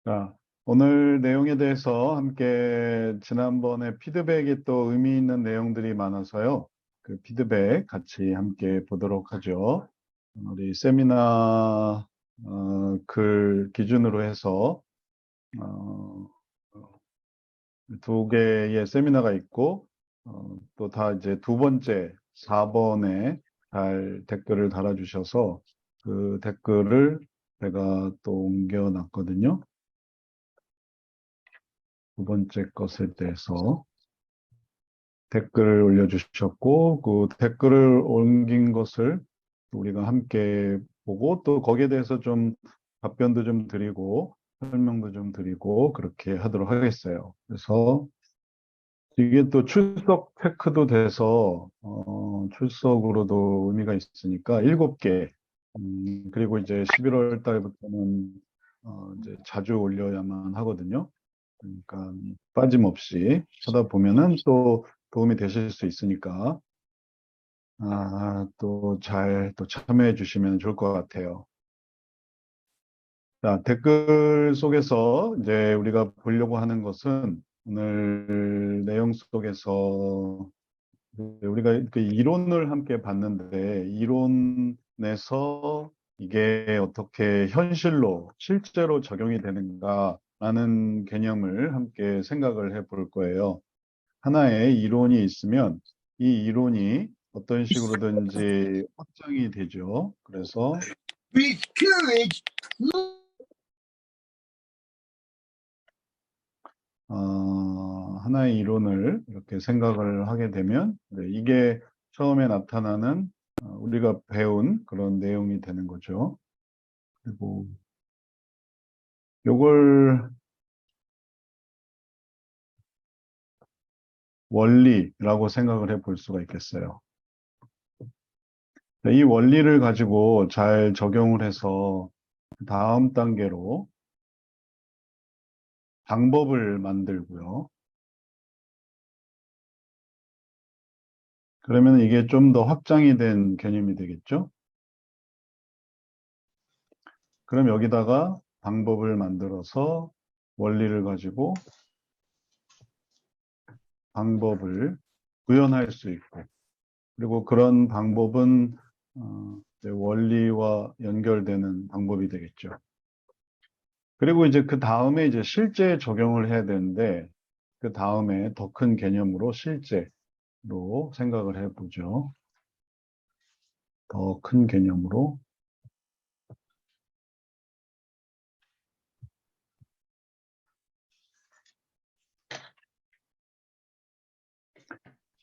자, 오늘 내용에 대해서 함께 지난번에 피드백이 또 의미 있는 내용들이 많아서요. 그 피드백 같이 함께 보도록 하죠. 우리 세미나 글 기준으로 해서 어, 두 개의 세미나가 있고 또 다 이제 두 번째 4번에 잘 댓글을 달아주셔서 그 댓글을 제가 또 옮겨놨거든요. 두 번째 것에 대해서 댓글을 올려주셨고, 그 댓글을 옮긴 것을 우리가 함께 보고, 또 거기에 대해서 좀 답변도 좀 드리고, 설명도 좀 드리고, 그렇게 하도록 하겠어요. 그래서 이게 또 출석 체크도 돼서, 출석으로도 의미가 있으니까 7개, 그리고 이제 11월 달부터는, 이제 자주 올려야만 하거든요. 그러니까 빠짐없이 하다 보면은 또 도움이 되실 수 있으니까 또 잘 또 참여해 주시면 좋을 것 같아요. 자, 댓글 속에서 이제 우리가 보려고 하는 것은 오늘 내용 속에서 우리가 그 이론을 함께 봤는데 이론에서 이게 어떻게 현실로 실제로 적용이 되는가라는 개념을 함께 생각을 해 볼 거예요. 하나의 이론이 있으면 이 이론이 어떤 식으로든지 확장이 되죠. 그래서 하나의 이론을 이렇게 생각을 하게 되면 이게 처음에 나타나는 우리가 배운 그런 내용이 되는 거죠. 그리고 요걸 원리라고 생각을 해 볼 수가 있겠어요. 이 원리를 가지고 잘 적용을 해서 다음 단계로 방법을 만들고요. 그러면 이게 좀 더 확장이 된 개념이 되겠죠? 그럼 여기다가 방법을 만들어서 원리를 가지고 방법을 구현할 수 있고, 그리고 그런 방법은 이제 원리와 연결되는 방법이 되겠죠. 그리고 이제 그 다음에 이제 실제 적용을 해야 되는데, 그 다음에 더 큰 개념으로 실제로 생각을 해보죠. 더 큰 개념으로.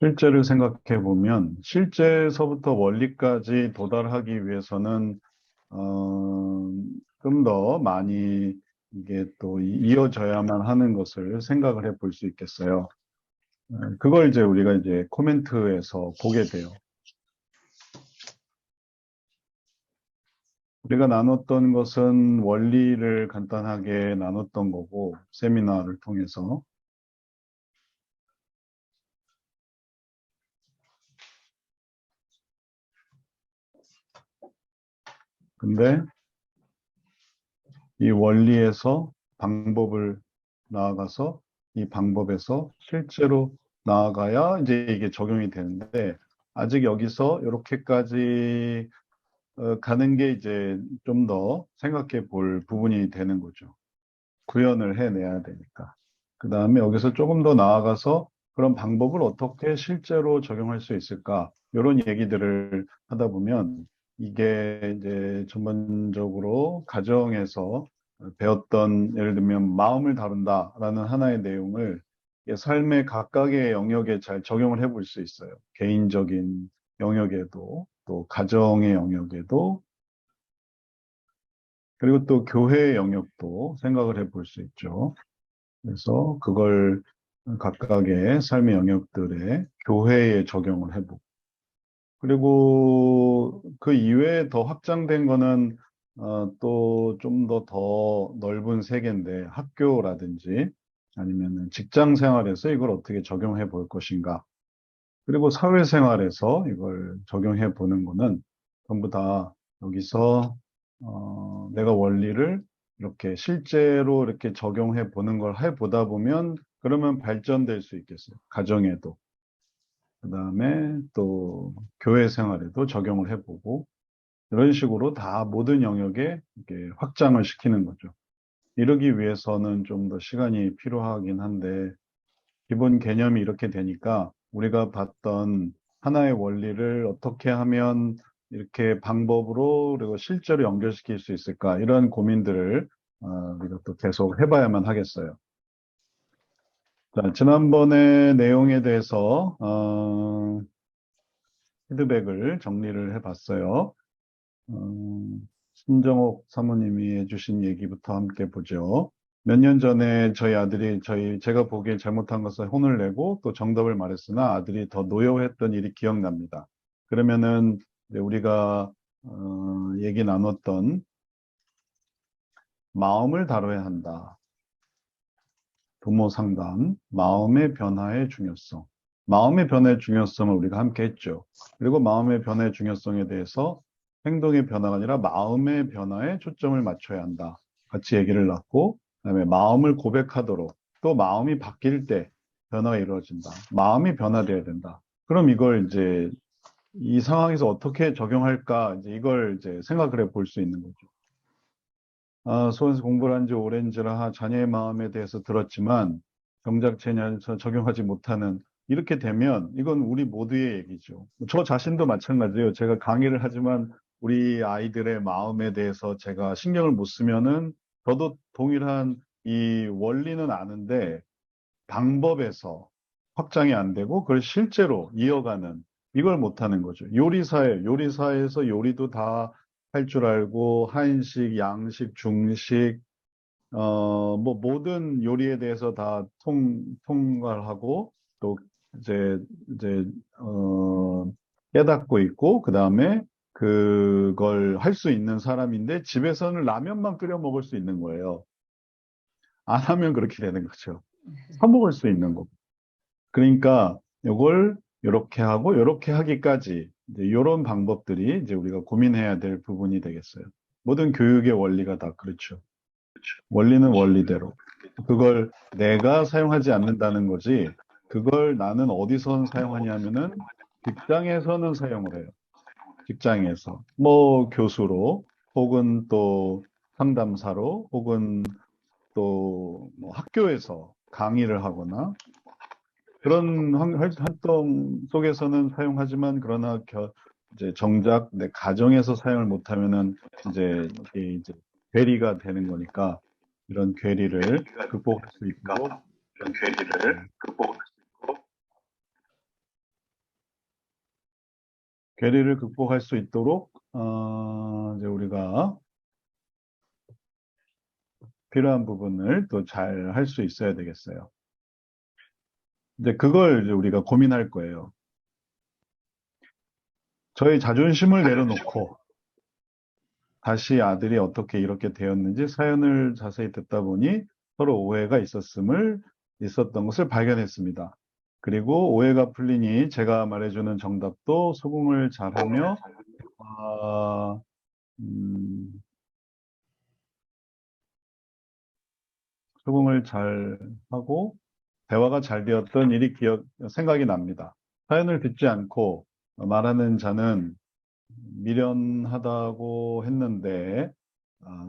실제를 생각해 보면 실제에서부터 원리까지 도달하기 위해서는 좀 더 많이 이게 또 이어져야만 하는 것을 생각을 해 볼 수 있겠어요. 그걸 이제 우리가 이제 코멘트에서 보게 돼요. 우리가 나눴던 것은 원리를 간단하게 나눴던 거고, 세미나를 통해서. 근데 이 원리에서 방법을 나아가서 이 방법에서 실제로 나아가야 이제 이게 적용이 되는데 아직 여기서 이렇게까지 가는 게 이제 좀 더 생각해 볼 부분이 되는 거죠. 구현을 해내야 되니까. 그 다음에 여기서 조금 더 나아가서 그런 방법을 어떻게 실제로 적용할 수 있을까? 이런 얘기들을 하다 보면 이게 이제 전반적으로 가정에서 배웠던 예를 들면 마음을 다룬다라는 하나의 내용을 삶의 각각의 영역에 잘 적용을 해볼 수 있어요. 개인적인 영역에도 또 가정의 영역에도 그리고 또 교회의 영역도 생각을 해볼 수 있죠. 그래서 그걸 각각의 삶의 영역들에 교회에 적용을 해보고 그리고 그 이외에 더 확장된 거는 또 좀 더 넓은 세계인데 학교라든지 아니면 직장 생활에서 이걸 어떻게 적용해 볼 것인가 그리고 사회생활에서 이걸 적용해 보는 거는 전부 다 여기서 내가 원리를 이렇게 실제로 이렇게 적용해 보는 걸 해보다 보면 그러면 발전될 수 있겠어요. 가정에도. 그 다음에 또 교회 생활에도 적용을 해보고 이런 식으로 다 모든 영역에 이렇게 확장을 시키는 거죠. 이러기 위해서는 좀 더 시간이 필요하긴 한데 기본 개념이 이렇게 되니까 우리가 봤던 하나의 원리를 어떻게 하면 이렇게 방법으로 그리고 실제로 연결시킬 수 있을까 이런 고민들을 우리가 또 계속 해봐야만 하겠어요. 자, 지난번에 내용에 대해서 피드백을 정리를 해봤어요. 신정옥 사모님이 해주신 얘기부터 함께 보죠. 몇 년 전에 저희 아들이 제가 보기에 잘못한 것을 혼을 내고 또 정답을 말했으나 아들이 더 노여워했던 일이 기억납니다. 그러면은 이제 우리가 얘기 나눴던 마음을 다뤄야 한다. 부모 상담, 마음의 변화의 중요성. 마음의 변화의 중요성을 우리가 함께 했죠. 그리고 마음의 변화의 중요성에 대해서 행동의 변화가 아니라 마음의 변화에 초점을 맞춰야 한다. 같이 얘기를 났고, 그다음에 마음을 고백하도록 또 마음이 바뀔 때 변화가 이루어진다. 마음이 변화돼야 된다. 그럼 이걸 이제 이 상황에서 어떻게 적용할까? 이제 이걸 이제 생각을 해 볼 수 있는 거죠. 수원에서 공부를 한 지 오랜지라 자녀의 마음에 대해서 들었지만 정작 제 자녀에서 적용하지 못하는 이렇게 되면 이건 우리 모두의 얘기죠. 저 자신도 마찬가지예요. 제가 강의를 하지만 우리 아이들의 마음에 대해서 제가 신경을 못 쓰면은 저도 동일한 이 원리는 아는데 방법에서 확장이 안 되고 그걸 실제로 이어가는 이걸 못하는 거죠. 요리사에서 요리도 다 할 줄 알고 한식, 양식, 중식, 뭐 모든 요리에 대해서 다 통과를 하고 또 이제 이제 깨닫고 있고 그 다음에 그걸 할 수 있는 사람인데 집에서는 라면만 끓여 먹을 수 있는 거예요. 안 하면 그렇게 되는 거죠. 사 먹을 수 있는 거. 그러니까 이걸 이렇게 하고 이렇게 하기까지 이제 이런 방법들이 이제 우리가 고민해야 될 부분이 되겠어요. 모든 교육의 원리가 다 그렇죠. 원리는 원리대로. 그걸 내가 사용하지 않는다는 거지. 그걸 나는 어디서 사용하냐면은 직장에서는 사용을 해요. 직장에서. 뭐 교수로 혹은 또 상담사로 혹은 또뭐 학교에서 강의를 하거나 그런 활동 속에서는 사용하지만 그러나 이제 정작 내 가정에서 사용을 못하면은 이제 이게 이제 괴리가 되는 거니까 이런 괴리를 극복할 수 있도록 괴리를 극복할 수 있도록 이제 우리가 필요한 부분을 또 잘 할 수 있어야 되겠어요. 이제 그걸 이제 우리가 고민할 거예요. 저희 자존심을 내려놓고 다시 아들이 어떻게 이렇게 되었는지 사연을 자세히 듣다 보니 서로 오해가 있었던 것을 발견했습니다. 그리고 오해가 풀리니 제가 말해주는 정답도 소공을 잘하며, 아, 음, 소공을 잘 하고 대화가 잘 되었던 일이 생각이 납니다. 사연을 듣지 않고 말하는 자는 미련하다고 했는데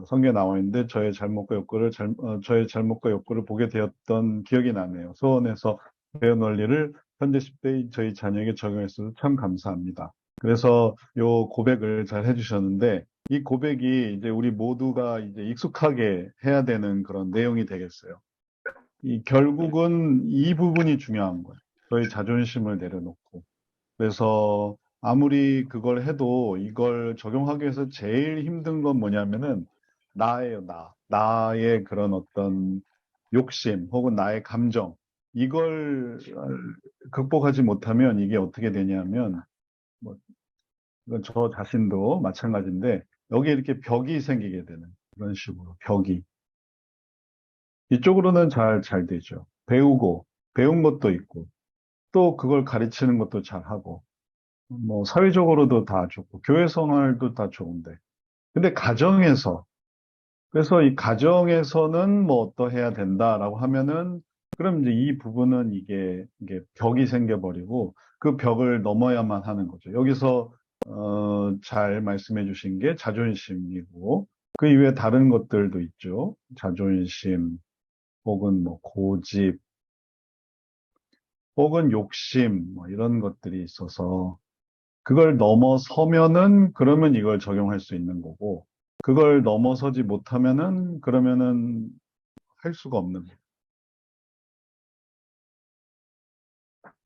성경에 나와 있는데 저의 잘못과 욕구를 보게 되었던 기억이 나네요. 소원에서 배운 원리를 현재 10대의 저희 자녀에게 적용했어서 참 감사합니다. 그래서 요 고백을 잘 해주셨는데 이 고백이 이제 우리 모두가 이제 익숙하게 해야 되는 그런 내용이 되겠어요. 결국은 이 부분이 중요한 거예요. 저희 자존심을 내려놓고. 그래서 아무리 그걸 해도 이걸 적용하기 위해서 제일 힘든 건 뭐냐면은 나예요, 나. 나의 그런 어떤 욕심 혹은 나의 감정. 이걸 극복하지 못하면 이게 어떻게 되냐면, 뭐, 이건 저 자신도 마찬가지인데, 여기에 이렇게 벽이 생기게 되는 그런 식으로 벽이. 이쪽으로는 잘 되죠. 배운 것도 있고, 또 그걸 가르치는 것도 잘하고, 뭐 사회적으로도 다 좋고 교회 생활도 다 좋은데 근데 가정에서 그래서 이 가정에서는 뭐 어떠해야 된다라고 하면은 그럼 이제 이 부분은 이게 벽이 생겨버리고 그 벽을 넘어야만 하는 거죠. 여기서 잘 말씀해 주신 게 자존심이고 그 이외에 다른 것들도 있죠. 자존심 혹은 뭐 고집 혹은 욕심 뭐 이런 것들이 있어서 그걸 넘어서면은 그러면 이걸 적용할 수 있는 거고 그걸 넘어서지 못하면은 그러면은 할 수가 없는 거예요.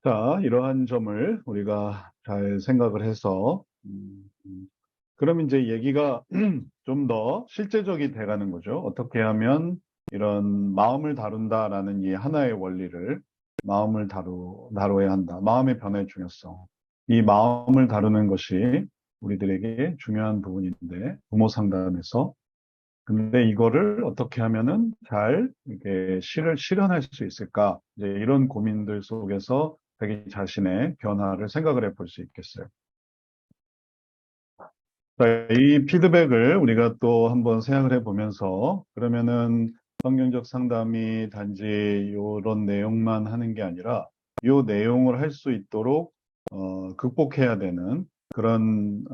자, 이러한 점을 우리가 잘 생각을 해서 그럼 이제 얘기가 좀 더 실제적이 돼가는 거죠. 어떻게 하면 이런 마음을 다룬다라는 이 하나의 원리를 다뤄야 한다. 마음의 변화의 중요성. 이 마음을 다루는 것이 우리들에게 중요한 부분인데 부모 상담에서 근데 이거를 어떻게 하면은 잘 이렇게 실현할 수 있을까? 이제 이런 고민들 속에서 자기 자신의 변화를 생각을 해볼 수 있겠어요. 자, 이 피드백을 우리가 또 한번 생각을 해보면서 그러면은 성경적 상담이 단지 이런 내용만 하는 게 아니라 이 내용을 할 수 있도록 극복해야 되는 그런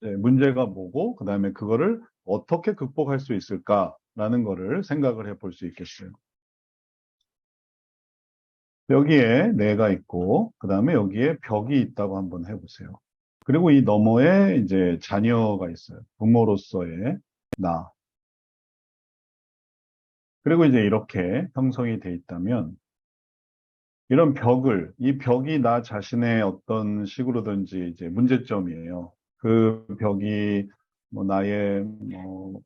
네, 문제가 뭐고 그다음에 그거를 어떻게 극복할 수 있을까라는 거를 생각을 해볼 수 있겠어요. 여기에 내가 있고 그다음에 여기에 벽이 있다고 한번 해보세요. 그리고 이 너머에 이제 자녀가 있어요. 부모로서의 나. 그리고 이제 이렇게 형성이 돼 있다면 이런 이 벽이 나 자신의 어떤 식으로든지 이제 문제점이에요. 그 벽이 뭐 나의 뭐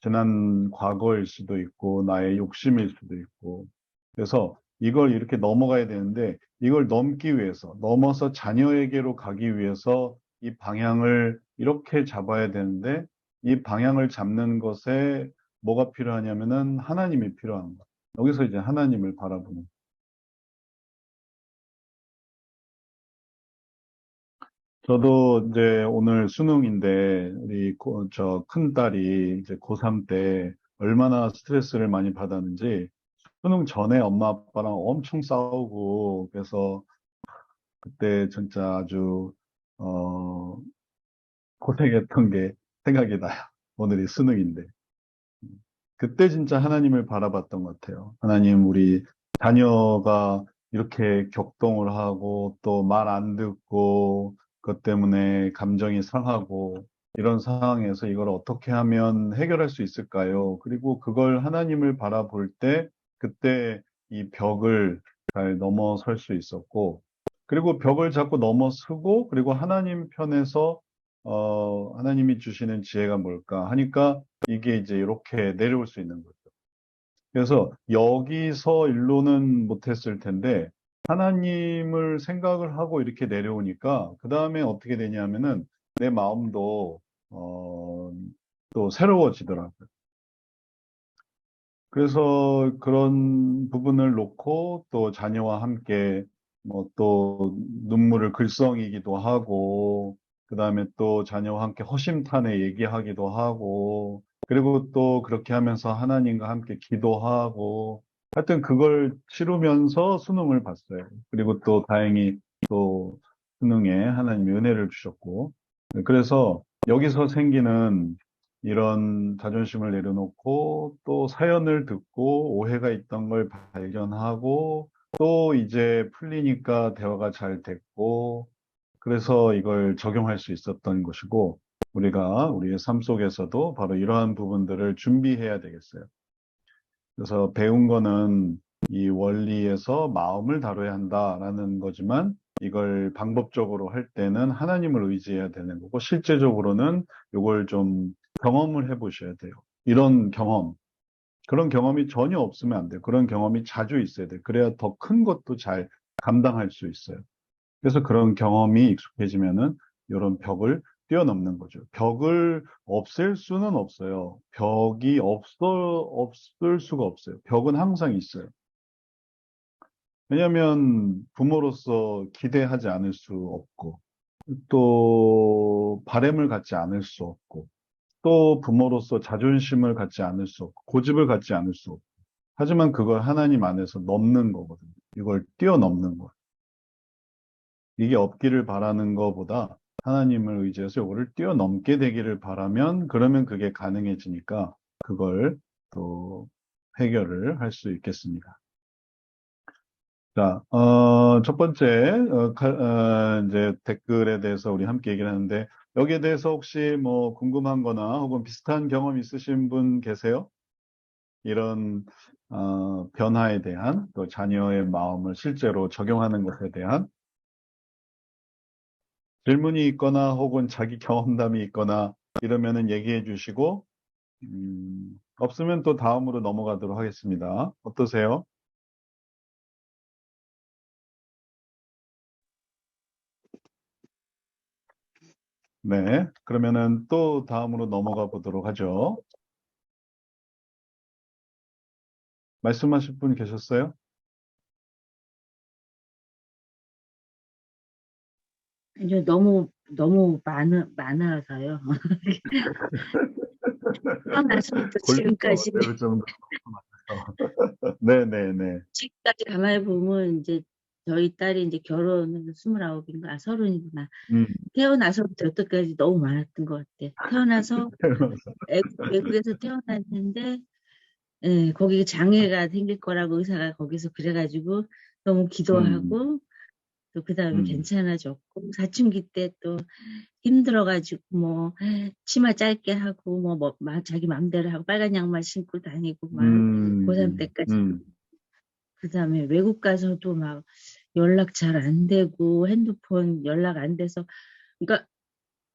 지난 과거일 수도 있고, 나의 욕심일 수도 있고. 그래서 이걸 이렇게 넘어가야 되는데, 이걸 넘기 위해서, 넘어서 자녀에게로 가기 위해서 이 방향을 이렇게 잡아야 되는데, 이 방향을 잡는 것에 뭐가 필요하냐면은 하나님이 필요한 거예요. 여기서 이제 하나님을 바라보는. 저도 이제 오늘 수능인데, 저 큰딸이 이제 고3 때 얼마나 스트레스를 많이 받았는지, 수능 전에 엄마 아빠랑 엄청 싸우고 그래서 그때 진짜 아주 어 고생했던 게 생각이 나요. 오늘이 수능인데 그때 진짜 하나님을 바라봤던 것 같아요. 하나님 우리 자녀가 이렇게 격동을 하고 또 말 안 듣고 그것 때문에 감정이 상하고 이런 상황에서 이걸 어떻게 하면 해결할 수 있을까요? 그리고 그걸 하나님을 바라볼 때 그때 이 벽을 잘 넘어설 수 있었고 그리고 벽을 자꾸 넘어서고 그리고 하나님 편에서 하나님이 주시는 지혜가 뭘까 하니까 이게 이제 이렇게 내려올 수 있는 거죠. 그래서 여기서 일로는 못했을 텐데 하나님을 생각을 하고 이렇게 내려오니까 그 다음에 어떻게 되냐면은 내 마음도 어, 또 새로워지더라고요. 그래서 그런 부분을 놓고 또 자녀와 함께 뭐 또 눈물을 글썽이기도 하고 그다음에 또 자녀와 함께 허심탄회 얘기하기도 하고 그리고 또 그렇게 하면서 하나님과 함께 기도하고 하여튼 그걸 치르면서 수능을 봤어요. 그리고 또 다행히 또 수능에 하나님이 은혜를 주셨고 그래서 여기서 생기는 이런 자존심을 내려놓고 또 사연을 듣고 오해가 있던 걸 발견하고 또 이제 풀리니까 대화가 잘 됐고 그래서 이걸 적용할 수 있었던 것이고 우리가 우리의 삶 속에서도 바로 이러한 부분들을 준비해야 되겠어요. 그래서 배운 거는 이 원리에서 마음을 다뤄야 한다라는 거지만 이걸 방법적으로 할 때는 하나님을 의지해야 되는 거고 실제적으로는 이걸 좀 경험을 해 보셔야 돼요. 이런 경험, 그런 경험이 전혀 없으면 안 돼요. 그런 경험이 자주 있어야 돼요. 그래야 더 큰 것도 잘 감당할 수 있어요. 그래서 그런 경험이 익숙해지면은 이런 벽을 뛰어넘는 거죠. 벽을 없앨 수는 없어요. 없을 수가 없어요. 벽은 항상 있어요. 왜냐하면 부모로서 기대하지 않을 수 없고, 또 바램을 갖지 않을 수 없고, 또 부모로서 자존심을 갖지 않을 수 없고, 고집을 갖지 않을 수 없고, 하지만 그걸 하나님 안에서 넘는 거거든요. 이걸 뛰어넘는 거. 이게 없기를 바라는 것보다 하나님을 의지해서 이거를 뛰어넘게 되기를 바라면, 그러면 그게 가능해지니까 그걸 또 해결을 할 수 있겠습니다. 자, 첫 번째, 이제 댓글에 대해서 우리 함께 얘기를 하는데, 여기에 대해서 혹시 뭐 궁금한 거나 혹은 비슷한 경험 있으신 분 계세요? 이런, 변화에 대한, 또 자녀의 마음을 실제로 적용하는 것에 대한 질문이 있거나 혹은 자기 경험담이 있거나 이러면은 얘기해 주시고, 없으면 또 다음으로 넘어가도록 하겠습니다. 어떠세요? 네. 그러면은 또 다음으로 넘어가 보도록 하죠. 말씀하실 분 계셨어요? 이제 너무 많아서요. 태어나서부터 골프가 지금까지 배울 정도로 많아서. 네네네. 지금까지 가만히 보면 이제 저희 딸이 이제 결혼을 29인가 30이구나. 음. 태어나서부터 여태까지 너무 많았던 것 같아. 태어나서 외국에서 태어났는데 예, 거기 장애가 생길 거라고 의사가 거기서 그래가지고 너무 음, 기도하고 또 그다음에 음, 괜찮아졌고 사춘기 때 또 힘들어가지고 뭐 치마 짧게 하고 자기 맘대로 하고 빨간 양말 신고 다니고 막 고3 때까지 음, 그다음에 외국 가서도 막 연락 잘 안 되고 핸드폰 연락 안 돼서 그러니까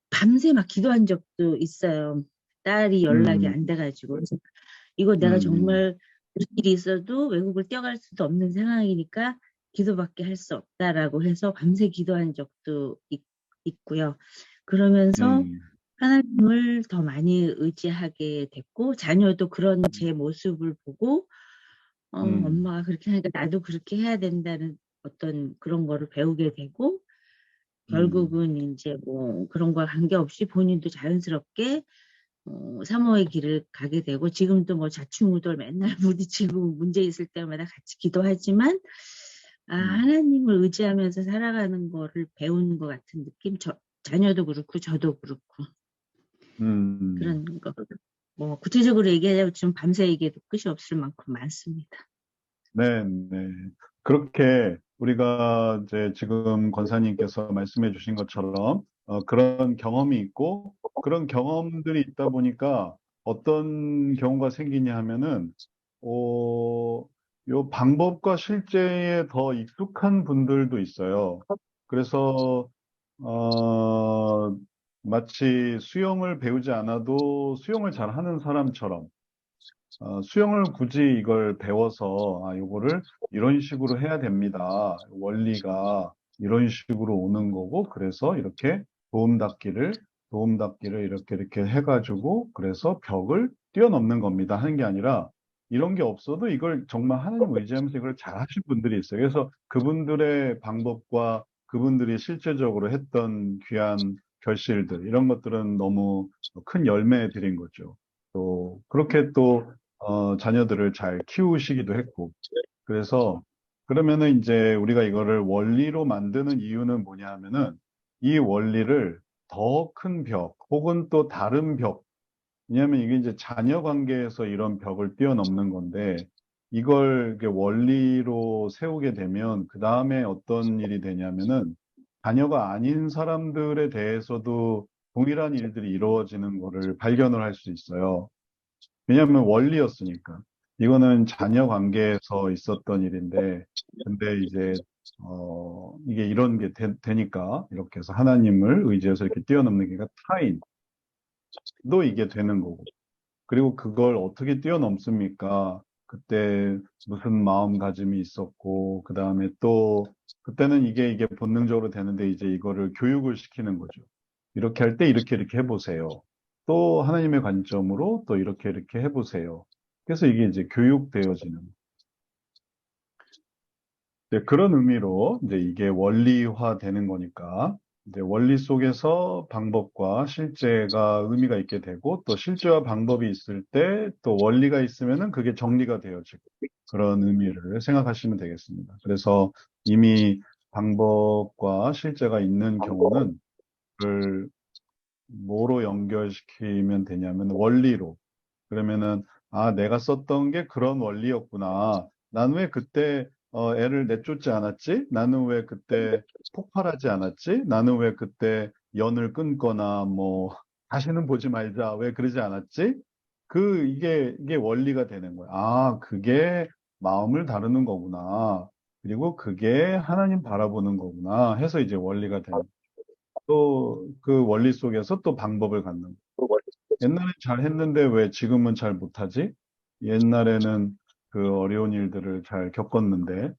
밤새 막 기도한 적도 있어요. 딸이 연락이 음, 안 돼가지고 그래서 이거 내가 음, 정말 무슨 일이 있어도 외국을 뛰어갈 수도 없는 상황이니까 기도밖에 할 수 없다라고 해서 밤새 기도한 적도 있고요. 그러면서 음, 하나님을 더 많이 의지하게 됐고 자녀도 그런 제 모습을 보고 음, 엄마가 그렇게 하니까 나도 그렇게 해야 된다는 어떤 그런 거를 배우게 되고 음, 결국은 이제 뭐 그런 거와 관계없이 본인도 자연스럽게 사모의 길을 가게 되고 지금도 뭐 좌충우돌 맨날 부딪히고 문제 있을 때마다 같이 기도하지만 음, 하나님을 의지하면서 살아가는 거를 배우는 것 같은 느낌. 자녀도 그렇고 저도 그렇고 음. 그런 거. 뭐 구체적으로 얘기하자면 좀 밤새 얘기해도 끝이 없을 만큼 많습니다. 네, 네. 그렇게 우리가 이제 지금 권사님께서 말씀해 주신 것처럼 그런 경험이 있고 그런 경험들이 있다 보니까 어떤 경우가 생기냐 하면은 어, 요 방법과 실제에 더 익숙한 분들도 있어요. 그래서 어, 마치 수영을 배우지 않아도 수영을 잘하는 사람처럼 수영을 굳이 이걸 배워서, 요거를 이런 식으로 해야 됩니다. 원리가 이런 식으로 오는 거고, 그래서 이렇게 도움닫기를 이렇게 해가지고, 그래서 벽을 뛰어넘는 겁니다. 하는 게 아니라, 이런 게 없어도 이걸 정말 하나님 의지하면서 이걸 잘 하신 분들이 있어요. 그래서 그분들의 방법과 그분들이 실제적으로 했던 귀한 결실들, 이런 것들은 너무 큰 열매들인 거죠. 또, 그렇게 또 자녀들을 잘 키우시기도 했고. 그래서, 그러면은 이제 우리가 이거를 원리로 만드는 이유는 뭐냐 하면은 이 원리를 더 큰 벽, 혹은 또 다른 벽, 왜냐하면 이게 이제 자녀 관계에서 이런 벽을 뛰어넘는 건데, 이걸 이렇게 원리로 세우게 되면, 그 다음에 어떤 일이 되냐면은, 자녀가 아닌 사람들에 대해서도 동일한 일들이 이루어지는 거를 발견을 할 수 있어요. 왜냐하면 원리였으니까. 이거는 자녀 관계에서 있었던 일인데, 근데 이제, 이게 이런 게 되니까, 이렇게 해서 하나님을 의지해서 이렇게 뛰어넘는 게 타인도 이게 되는 거고. 그리고 그걸 어떻게 뛰어넘습니까? 그때 무슨 마음가짐이 있었고, 그 다음에 또, 그때는 이게 본능적으로 되는데, 이제 이거를 교육을 시키는 거죠. 이렇게 할 때 이렇게 해보세요. 또 하나님의 관점으로 또 이렇게 해보세요. 그래서 이게 이제 교육되어지는. 그런 의미로 이제 이게 원리화 되는 거니까, 이제 원리 속에서 방법과 실제가 의미가 있게 되고 또 실제와 방법이 있을 때 또 원리가 있으면은 그게 정리가 되어지고 그런 의미를 생각하시면 되겠습니다. 그래서 이미 방법과 실제가 있는 경우는 그걸 뭐로 연결시키면 되냐면 원리로. 그러면은 아, 내가 썼던 게 그런 원리였구나. 난 왜 그때 애를 내쫓지 않았지? 나는 왜 그때 폭발하지 않았지? 나는 왜 그때 연을 끊거나 뭐 다시는 보지 말자. 왜 그러지 않았지? 이게 원리가 되는 거야. 아, 그게 마음을 다루는 거구나. 그리고 그게 하나님 바라보는 거구나 해서 이제 원리가 되는 또 그 원리 속에서 또 방법을 갖는 거예요. 옛날에 잘 했는데 왜 지금은 잘 못하지? 옛날에는 그 어려운 일들을 잘 겪었는데.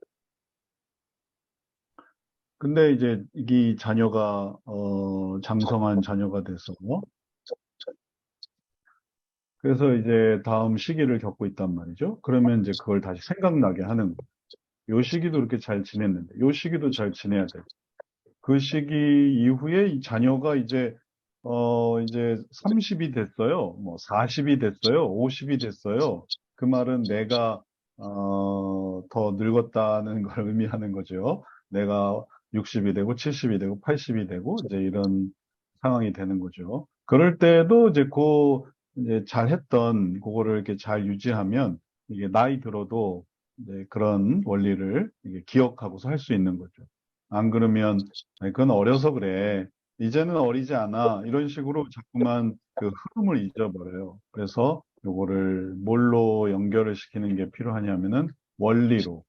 근데 이제 이 자녀가, 장성한 자녀가 돼서, 그래서 이제 다음 시기를 겪고 있단 말이죠. 그러면 이제 그걸 다시 생각나게 하는 거예요. 요 시기도 이렇게 잘 지냈는데, 요 시기도 잘 지내야 돼. 그 시기 이후에 이 자녀가 이제 30이 됐어요. 뭐 40이 됐어요. 50이 됐어요. 그 말은 내가, 더 늙었다는 걸 의미하는 거죠. 내가 60이 되고 70이 되고 80이 되고 이제 이런 상황이 되는 거죠. 그럴 때도 이제 잘했던 그거를 이렇게 잘 유지하면 이게 나이 들어도 이제 그런 원리를 이게 기억하고서 할 수 있는 거죠. 안 그러면 아니, 그건 어려서 그래. 이제는 어리지 않아. 이런 식으로 자꾸만 그 흐름을 잊어버려요. 그래서 요거를 뭘로 연결을 시키는 게 필요하냐면은 원리로.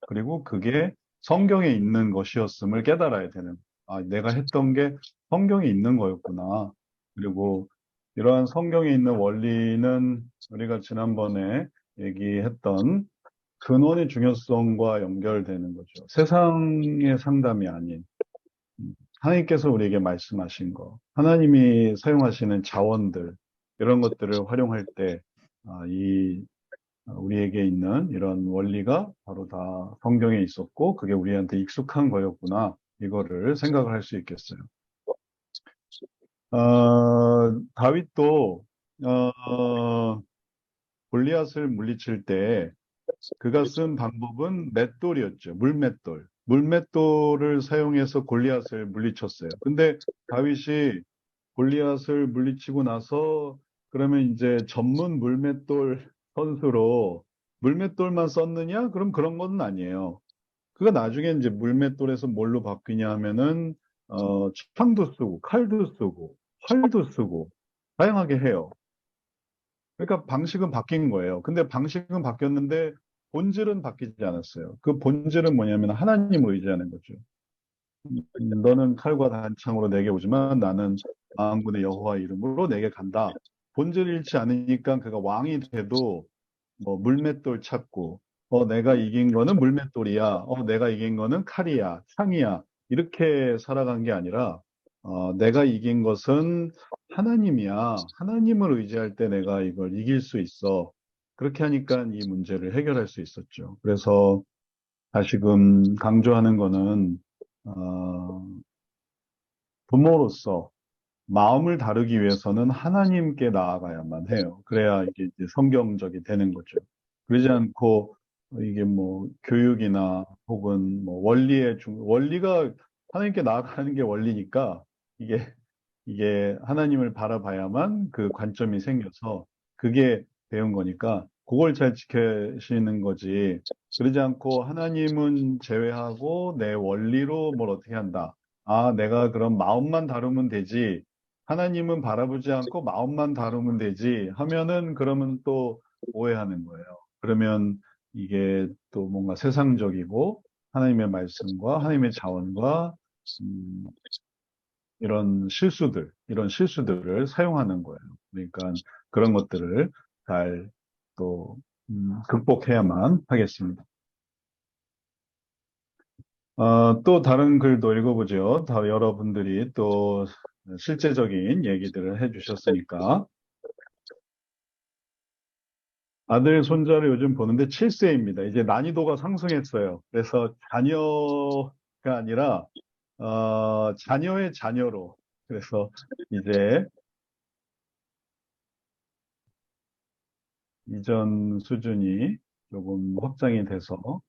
그리고 그게 성경에 있는 것이었음을 깨달아야 되는. 아, 내가 했던 게 성경에 있는 거였구나. 그리고 이러한 성경에 있는 원리는 우리가 지난번에 얘기했던 근원의 중요성과 연결되는 거죠. 세상의 상담이 아닌. 하나님께서 우리에게 말씀하신 거, 하나님이 사용하시는 자원들, 이런 것들을 활용할 때, 우리에게 있는 이런 원리가 바로 다 성경에 있었고, 그게 우리한테 익숙한 거였구나. 이거를 생각을 할 수 있겠어요. 다윗도, 골리앗을 물리칠 때, 그가 쓴 방법은 맷돌이었죠. 물맷돌. 물맷돌을 사용해서 골리앗을 물리쳤어요. 근데 다윗이 골리앗을 물리치고 나서 그러면 이제 전문 물맷돌 선수로 물맷돌만 썼느냐? 그럼 그런 건 아니에요. 그가 나중에 이제 물맷돌에서 뭘로 바뀌냐 하면은 창도 쓰고 칼도 쓰고 활도 쓰고 다양하게 해요. 그러니까 방식은 바뀐 거예요. 근데 방식은 바뀌었는데 본질은 바뀌지 않았어요. 그 본질은 뭐냐면 하나님을 의지하는 거죠. 너는 칼과 단창으로 내게 오지만 나는 만군의 여호와 이름으로 내게 간다. 본질 잃지 않으니까 그가 왕이 돼도 뭐 물맷돌 찾고 내가 이긴 거는 물맷돌이야. 내가 이긴 거는 칼이야, 창이야. 이렇게 살아간 게 아니라 내가 이긴 것은 하나님이야. 하나님을 의지할 때 내가 이걸 이길 수 있어. 그렇게 하니까 이 문제를 해결할 수 있었죠. 그래서 다시금 강조하는 거는 어, 부모로서 마음을 다루기 위해서는 하나님께 나아가야만 해요. 그래야 이게 이제 성경적이 되는 거죠. 그러지 않고 이게 뭐 교육이나 혹은 뭐 원리가 하나님께 나아가는 게 원리니까 이게 하나님을 바라봐야만 그 관점이 생겨서 그게 배운 거니까 그걸 잘 지키시는 거지. 그러지 않고 하나님은 제외하고 내 원리로 뭘 어떻게 한다. 아, 내가 그럼 마음만 다루면 되지. 하나님은 바라보지 않고 마음만 다루면 되지 하면은 그러면 또 오해하는 거예요. 그러면 이게 또 뭔가 세상적이고 하나님의 말씀과 하나님의 자원과 음, 이런 실수들을 사용하는 거예요. 그러니까 그런 것들을 잘 또 극복해야만 하겠습니다. 또 다른 글도 읽어보죠. 다 여러분들이 또 실제적인 얘기들을 해주셨으니까. 아들, 손자를 요즘 보는데 7세입니다. 이제 난이도가 상승했어요. 그래서 자녀가 아니라 자녀의 자녀로. 그래서 이제 이전 수준이 조금 확장이 돼서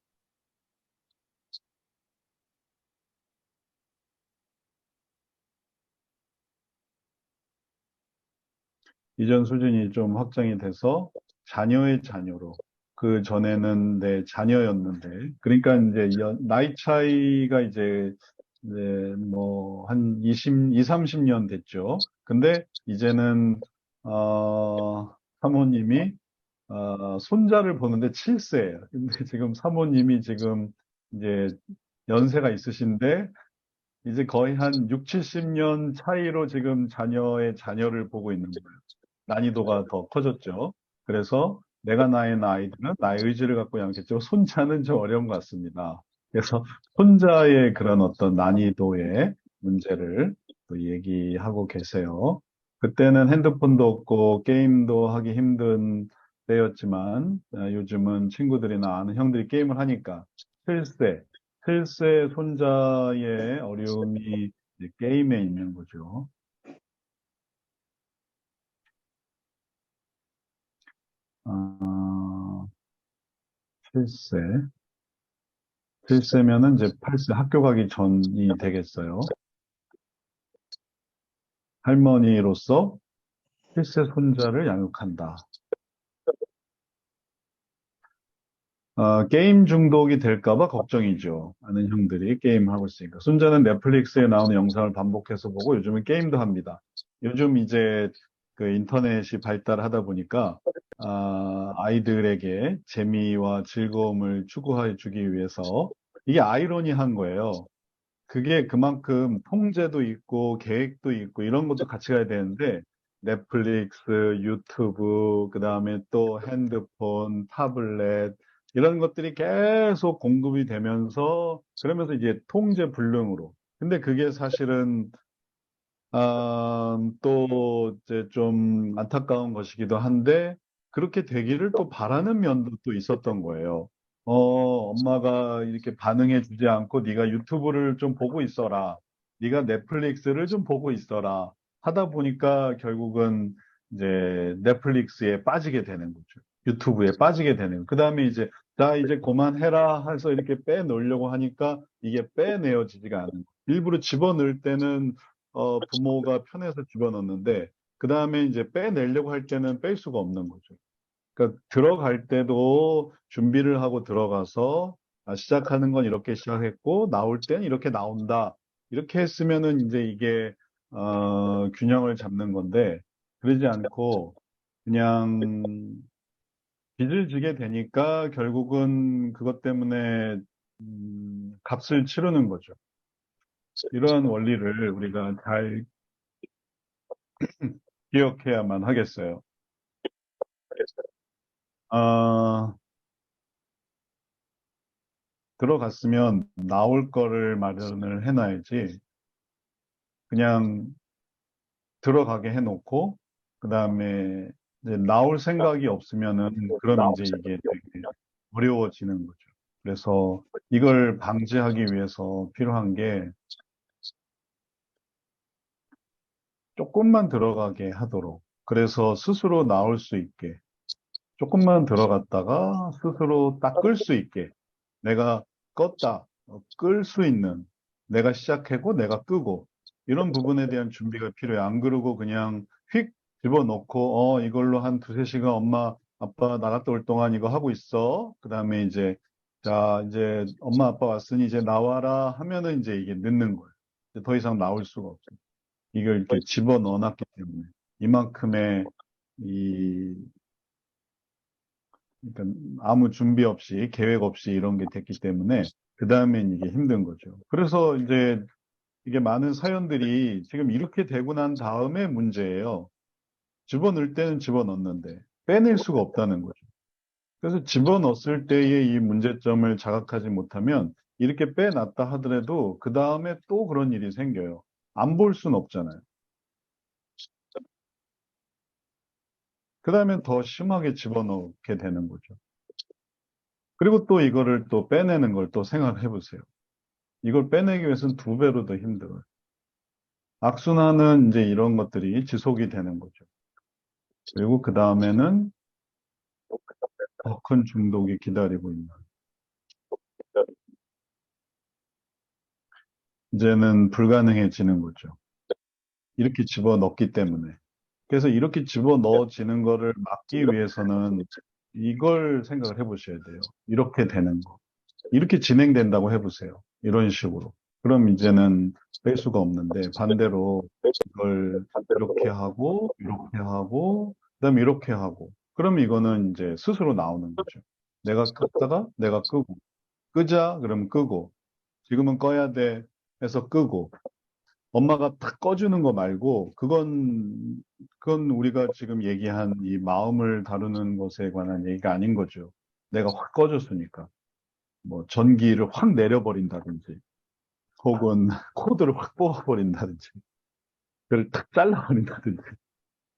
이전 수준이 좀 확장이 돼서 자녀의 자녀로. 그 전에는 내 자녀였는데, 그러니까 이제 나이 차이가 이제 뭐 한 30년 됐죠. 근데 이제는 사모님이 손자를 보는데 7세예요. 근데 지금 사모님이 지금 이제 연세가 있으신데 이제 거의 한 6, 70년 차이로 지금 자녀의 자녀를 보고 있는 거예요. 난이도가 더 커졌죠. 그래서 내가 낳은 아이들은 나의 의지를 갖고 양육했지만 손자는 좀 어려운 것 같습니다. 그래서 손자의 그런 어떤 난이도의 문제를 또 얘기하고 계세요. 그때는 핸드폰도 없고 게임도 하기 힘든 때였지만 요즘은 친구들이나 아는 형들이 게임을 하니까 실세, 실세 손자의 어려움이 이제 게임에 있는 거죠. 어, 필세. 필세면은 이제 8세 학교 가기 전이 되겠어요. 할머니로서 필세 손자를 양육한다. 게임 중독이 될까봐 걱정이죠. 아는 형들이 게임하고 있으니까. 손자는 넷플릭스에 나오는 영상을 반복해서 보고 요즘은 게임도 합니다. 요즘 이제 그 인터넷이 발달하다 보니까 아이들에게 재미와 즐거움을 추구해 주기 위해서 이게 아이러니한 거예요. 그게 그만큼 통제도 있고 계획도 있고 이런 것도 같이 가야 되는데 넷플릭스, 유튜브, 그다음에 또 핸드폰, 타블렛 이런 것들이 계속 공급이 되면서 그러면서 이제 통제 불능으로. 근데 그게 사실은 또 이제 좀 안타까운 것이기도 한데 그렇게 되기를 또 바라는 면도 또 있었던 거예요. 엄마가 이렇게 반응해 주지 않고 네가 유튜브를 좀 보고 있어라. 네가 넷플릭스를 좀 보고 있어라. 하다 보니까 결국은 이제 넷플릭스에 빠지게 되는 거죠. 유튜브에 빠지게 되는 거예요. 그다음에 이제 자 이제 그만해라 해서 이렇게 빼놓으려고 하니까 이게 빼내어지지가 않은 거예요. 일부러 집어넣을 때는 부모가 편해서 집어넣는데, 그 다음에 이제 빼내려고 할 때는 뺄 수가 없는 거죠. 그러니까 들어갈 때도 준비를 하고 들어가서 시작하는 건 이렇게 시작했고, 나올 땐 이렇게 나온다. 이렇게 했으면은 이제 이게, 균형을 잡는 건데, 그러지 않고, 그냥 빚을 지게 되니까 결국은 그것 때문에, 값을 치르는 거죠. 이러한 원리를 우리가 잘 기억해야만 하겠어요. 아, 들어갔으면 나올 거를 마련을 해놔야지. 그냥 들어가게 해놓고, 그 다음에 이제 나올 생각이 없으면은, 그럼 이제 이게 되게 어려워지는 거죠. 그래서 이걸 방지하기 위해서 필요한 게 조금만 들어가게 하도록. 그래서 스스로 나올 수 있게. 조금만 들어갔다가 스스로 딱 끌 수 있게. 내가 껐다, 끌 수 있는, 내가 시작하고 내가 끄고, 이런 부분에 대한 준비가 필요해. 안 그러고 그냥 휙 집어넣고, 이걸로 한 두세 시간 엄마, 아빠 나갔다 올 동안 이거 하고 있어. 그 다음에 이제, 자, 이제 엄마, 아빠 왔으니 이제 나와라 하면은 이제 이게 늦는 거예요. 이제 더 이상 나올 수가 없어요. 이걸 이렇게 집어넣어놨기 때문에. 이만큼의 이 그러니까 아무 준비 없이 계획 없이 이런 게 됐기 때문에 그 다음엔 이게 힘든 거죠. 그래서 이제 이게 많은 사연들이 지금 이렇게 되고 난 다음에 문제예요. 집어넣을 때는 집어넣는데 빼낼 수가 없다는 거죠. 그래서 집어넣었을 때의 이 문제점을 자각하지 못하면 이렇게 빼놨다 하더라도 그 다음에 또 그런 일이 생겨요. 안 볼 수는 없잖아요. 그 다음에 더 심하게 집어넣게 되는 거죠. 그리고 또 이거를 또 빼내는 걸 또 생각해 보세요. 이걸 빼내기 위해서는 두 배로 더 힘들어요. 악순환은 이제 이런 것들이 지속이 되는 거죠. 그리고 그 다음에는 더 큰 중독이 기다리고 있는. 이제는 불가능해지는 거죠. 이렇게 집어넣기 때문에. 그래서 이렇게 집어넣어지는 거를 막기 위해서는 이걸 생각을 해보셔야 돼요. 이렇게 되는 거. 이렇게 진행된다고 해보세요. 이런 식으로. 그럼 이제는 뺄 수가 없는데 반대로 이걸 이렇게 하고, 그다음에 이렇게 하고. 그럼 이거는 이제 스스로 나오는 거죠. 내가 껐다가 내가 끄고. 끄자, 그러면 끄고. 지금은 꺼야 돼 해서 끄고. 엄마가 탁 꺼주는 거 말고, 그건 우리가 지금 얘기한 이 마음을 다루는 것에 관한 얘기가 아닌 거죠. 내가 확 꺼줬으니까. 뭐, 전기를 확 내려버린다든지, 혹은 코드를 확 뽑아버린다든지, 그걸 탁 잘라버린다든지.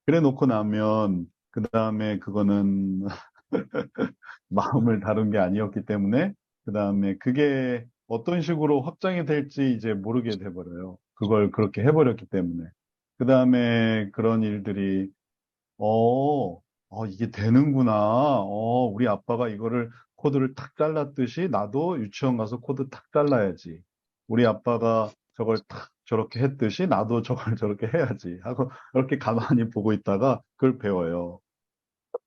그래 놓고 나면, 그 다음에 그거는 마음을 다룬 게 아니었기 때문에, 그 다음에 그게 어떤 식으로 확장이 될지 이제 모르게 돼버려요. 그걸 그렇게 해버렸기 때문에. 그 다음에 그런 일들이, 이게 되는구나. 우리 아빠가 이거를 코드를 탁 잘랐듯이 나도 유치원 가서 코드 탁 잘라야지. 우리 아빠가 저걸 탁 저렇게 했듯이 나도 저걸 저렇게 해야지. 하고 이렇게 가만히 보고 있다가 그걸 배워요.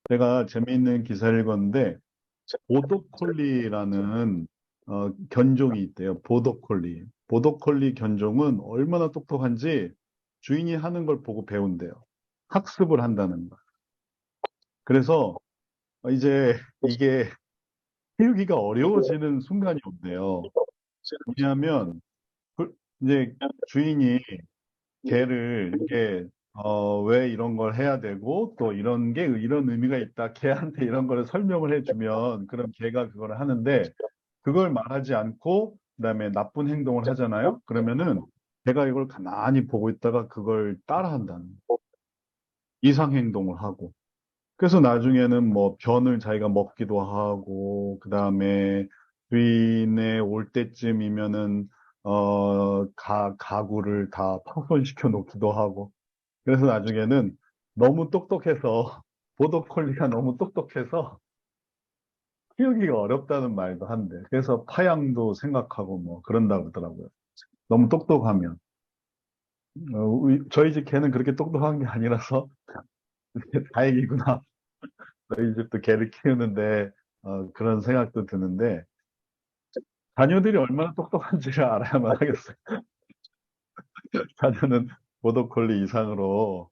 제가 재미있는 기사를 읽었는데, 보더콜리라는 견종이 있대요. 보더콜리. 보더콜리 견종은 얼마나 똑똑한지 주인이 하는 걸 보고 배운대요. 학습을 한다는 거. 그래서 이제 이게 키우기가 어려워지는 순간이 온대요. 왜냐하면 이제 주인이 걔를 이게 왜 이런 걸 해야 되고 또 이런 게 이런 의미가 있다. 걔한테 이런 거를 설명을 해주면 그럼 걔가 그걸 하는데 그걸 말하지 않고 그다음에 나쁜 행동을 하잖아요. 그러면은 걔가 이걸 가만히 보고 있다가 그걸 따라한다는 거예요. 이상 행동을 하고. 그래서 나중에는 뭐 변을 자기가 먹기도 하고 그다음에 주인에 올 때쯤이면은 가구를 다 파손시켜 놓기도 하고 그래서 나중에는 너무 똑똑해서 보더콜리가 너무 똑똑해서 키우기가 어렵다는 말도 한대. 그래서 파양도 생각하고 뭐 그런다고 그러더라고요. 너무 똑똑하면. 저희 집 개는 그렇게 똑똑한 게 아니라서 다행이구나. 저희 집도 개를 키우는데 그런 생각도 드는데 자녀들이 얼마나 똑똑한지를 알아야만 하겠어요. 자녀는 보더콜리 이상으로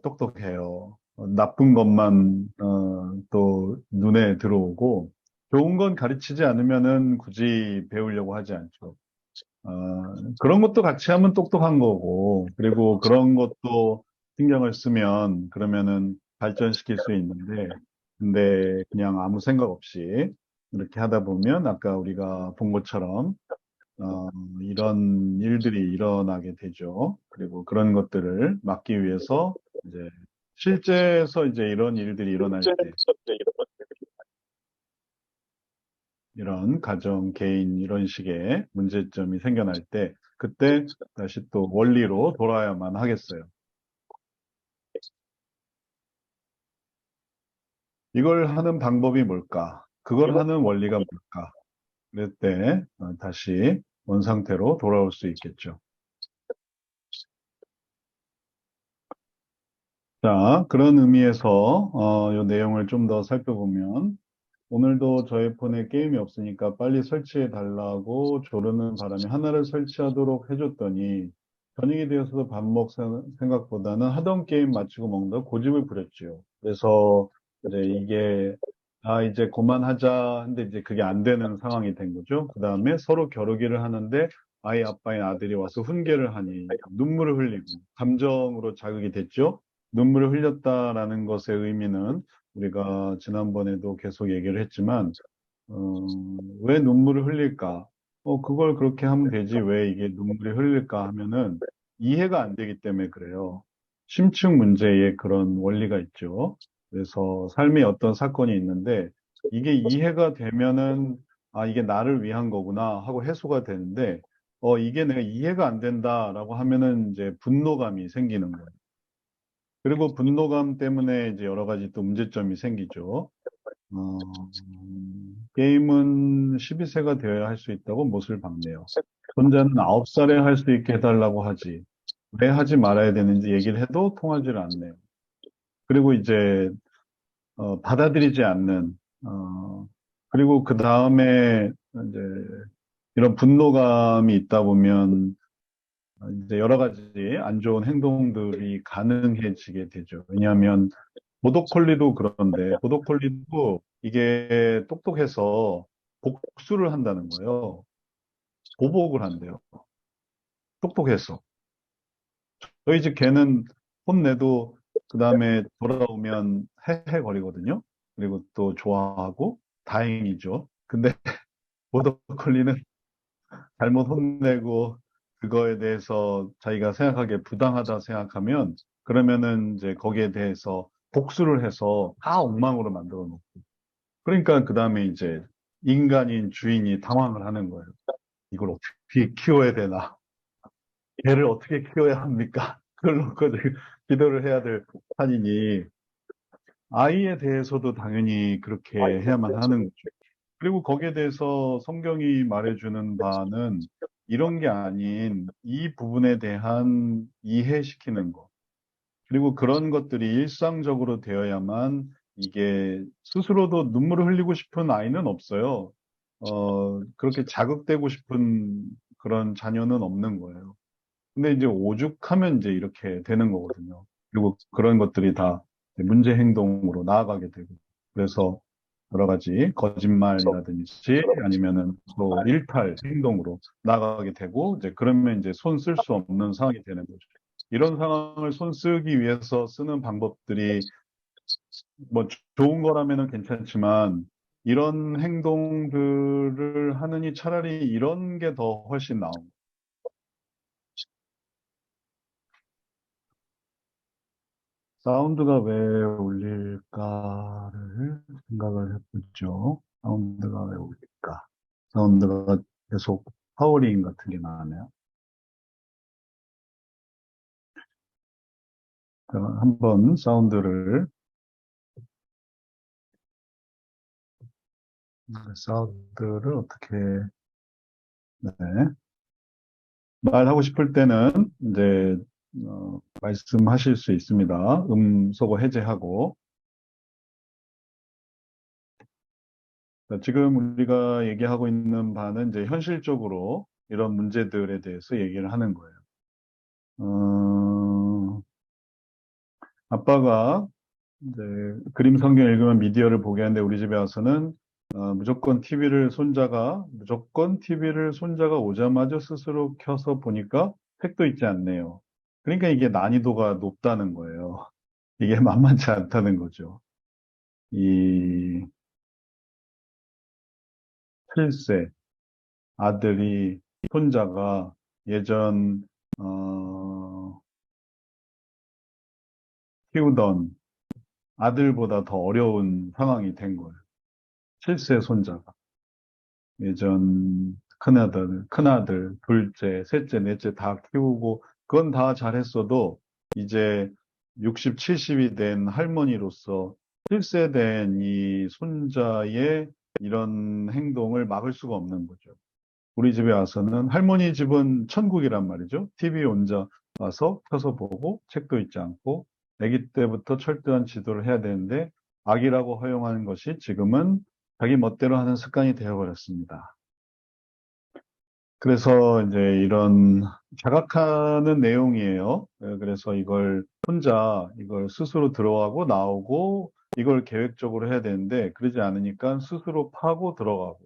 똑똑해요. 나쁜 것만 또 눈에 들어오고 좋은 건 가르치지 않으면은 굳이 배우려고 하지 않죠. 어, 그런 것도 같이 하면 똑똑한 거고 그리고 그런 것도 신경을 쓰면 그러면은 발전시킬 수 있는데 근데 그냥 아무 생각 없이 이렇게 하다 보면 아까 우리가 본 것처럼 어, 이런 일들이 일어나게 되죠. 그리고 그런 것들을 막기 위해서 이제 실제에서 이제 이런 일들이 일어날 때 이런 가정, 개인 이런 식의 문제점이 생겨날 때 그때 다시 또 원리로 돌아야만 하겠어요. 이걸 하는 방법이 뭘까? 그걸 하는 원리가 뭘까? 그럴 때 다시 원상태로 돌아올 수 있겠죠. 자, 그런 의미에서 이 내용을 좀 더 살펴보면 오늘도 저희 폰에 게임이 없으니까 빨리 설치해 달라고 조르는 바람에 하나를 설치하도록 해줬더니 저녁이 되어서도 밥 먹 생각보다는 하던 게임 마치고 먹는다 고집을 부렸지요. 그래서 이제 이게 이제 그만하자 근데 이제 그게 안 되는 상황이 된 거죠. 그 다음에 서로 겨루기를 하는데 아이 아빠인 아들이 와서 훈계를 하니 눈물을 흘리고 감정으로 자극이 됐죠. 눈물을 흘렸다라는 것의 의미는 우리가 지난번에도 계속 얘기를 했지만, 왜 눈물을 흘릴까? 그걸 그렇게 하면 되지. 왜 이게 눈물이 흘릴까 하면은 이해가 안 되기 때문에 그래요. 심층 문제에 그런 원리가 있죠. 그래서 삶에 어떤 사건이 있는데 이게 이해가 되면은 아, 이게 나를 위한 거구나 하고 해소가 되는데, 이게 내가 이해가 안 된다라고 하면은 이제 분노감이 생기는 거예요. 그리고 분노감 때문에 이제 여러 가지 또 문제점이 생기죠. 게임은 12세가 되어야 할 수 있다고 못을 박네요. 손자는 9살에 할 수 있게 해달라고 하지. 왜 하지 말아야 되는지 얘기를 해도 통하지를 않네요. 그리고 이제, 받아들이지 않는, 그리고 그 다음에 이제 이런 분노감이 있다 보면 이제 여러 가지 안 좋은 행동들이 가능해지게 되죠. 왜냐하면 보더콜리도 그런데 보더콜리도 이게 똑똑해서 복수를 한다는 거예요. 보복을 한대요. 똑똑해서. 저희 집 개는 혼내도 그 다음에 돌아오면 헤헤거리거든요. 그리고 또 좋아하고 다행이죠. 근데 보더콜리는 잘못 혼내고 그거에 대해서 자기가 생각하기에 부당하다 생각하면 그러면은 이제 거기에 대해서 복수를 해서 다 엉망으로 만들어 놓고 그러니까 그 다음에 이제 인간인 주인이 당황을 하는 거예요. 이걸 어떻게 키워야 되나? 개를 어떻게 키워야 합니까? 그걸 놓고 기도를 해야 될 판이니 아이에 대해서도 당연히 그렇게 해야만 하는 거죠. 그리고 거기에 대해서 성경이 말해주는 바는 이런 게 아닌 이 부분에 대한 이해시키는 것. 그리고 그런 것들이 일상적으로 되어야만 이게 스스로도 눈물을 흘리고 싶은 아이는 없어요. 그렇게 자극되고 싶은 그런 자녀는 없는 거예요. 근데 이제 오죽하면 이제 이렇게 되는 거거든요. 그리고 그런 것들이 다 문제 행동으로 나아가게 되고. 그래서 여러 가지 거짓말이라든지 아니면은 또 일탈 행동으로 나아가게 되고, 이제 그러면 이제 손 쓸 수 없는 상황이 되는 거죠. 이런 상황을 손 쓰기 위해서 쓰는 방법들이 뭐 좋은 거라면은 괜찮지만 이런 행동들을 하느니 차라리 이런 게 더 훨씬 나은 거예요. 사운드가 왜 울릴까를 생각을 해보죠. 사운드가 왜 울릴까? 사운드가 계속 하우링 같은 게 나네요. 자, 한번 사운드를 어떻게, 네. 말하고 싶을 때는 이제, 말씀하실 수 있습니다. 음소거 해제하고. 자, 지금 우리가 얘기하고 있는 바는 이제 현실적으로 이런 문제들에 대해서 얘기를 하는 거예요. 어, 아빠가 이제 그림 성경 읽으면 미디어를 보게 하는데 우리 집에 와서는 무조건 TV를 손자가 오자마자 스스로 켜서 보니까 택도 있지 않네요. 그러니까 이게 난이도가 높다는 거예요. 이게 만만치 않다는 거죠. 이 7세 아들이 손자가 예전 어, 키우던 아들보다 더 어려운 상황이 된 거예요. 7세 손자가. 예전 큰아들, 둘째, 셋째, 넷째 다 키우고, 그건 다 잘했어도, 이제 60, 70이 된 할머니로서 7세 된 이 손자의 이런 행동을 막을 수가 없는 거죠. 우리 집에 와서는 할머니 집은 천국이란 말이죠. TV 혼자 와서 켜서 보고, 책도 읽지 않고, 아기 때부터 철저한 지도를 해야 되는데, 악이라고 허용하는 것이 지금은 자기 멋대로 하는 습관이 되어버렸습니다. 그래서 이제 이런 자각하는 내용이에요. 그래서 이걸 스스로 들어가고 나오고 이걸 계획적으로 해야 되는데 그러지 않으니까 스스로 파고 들어가고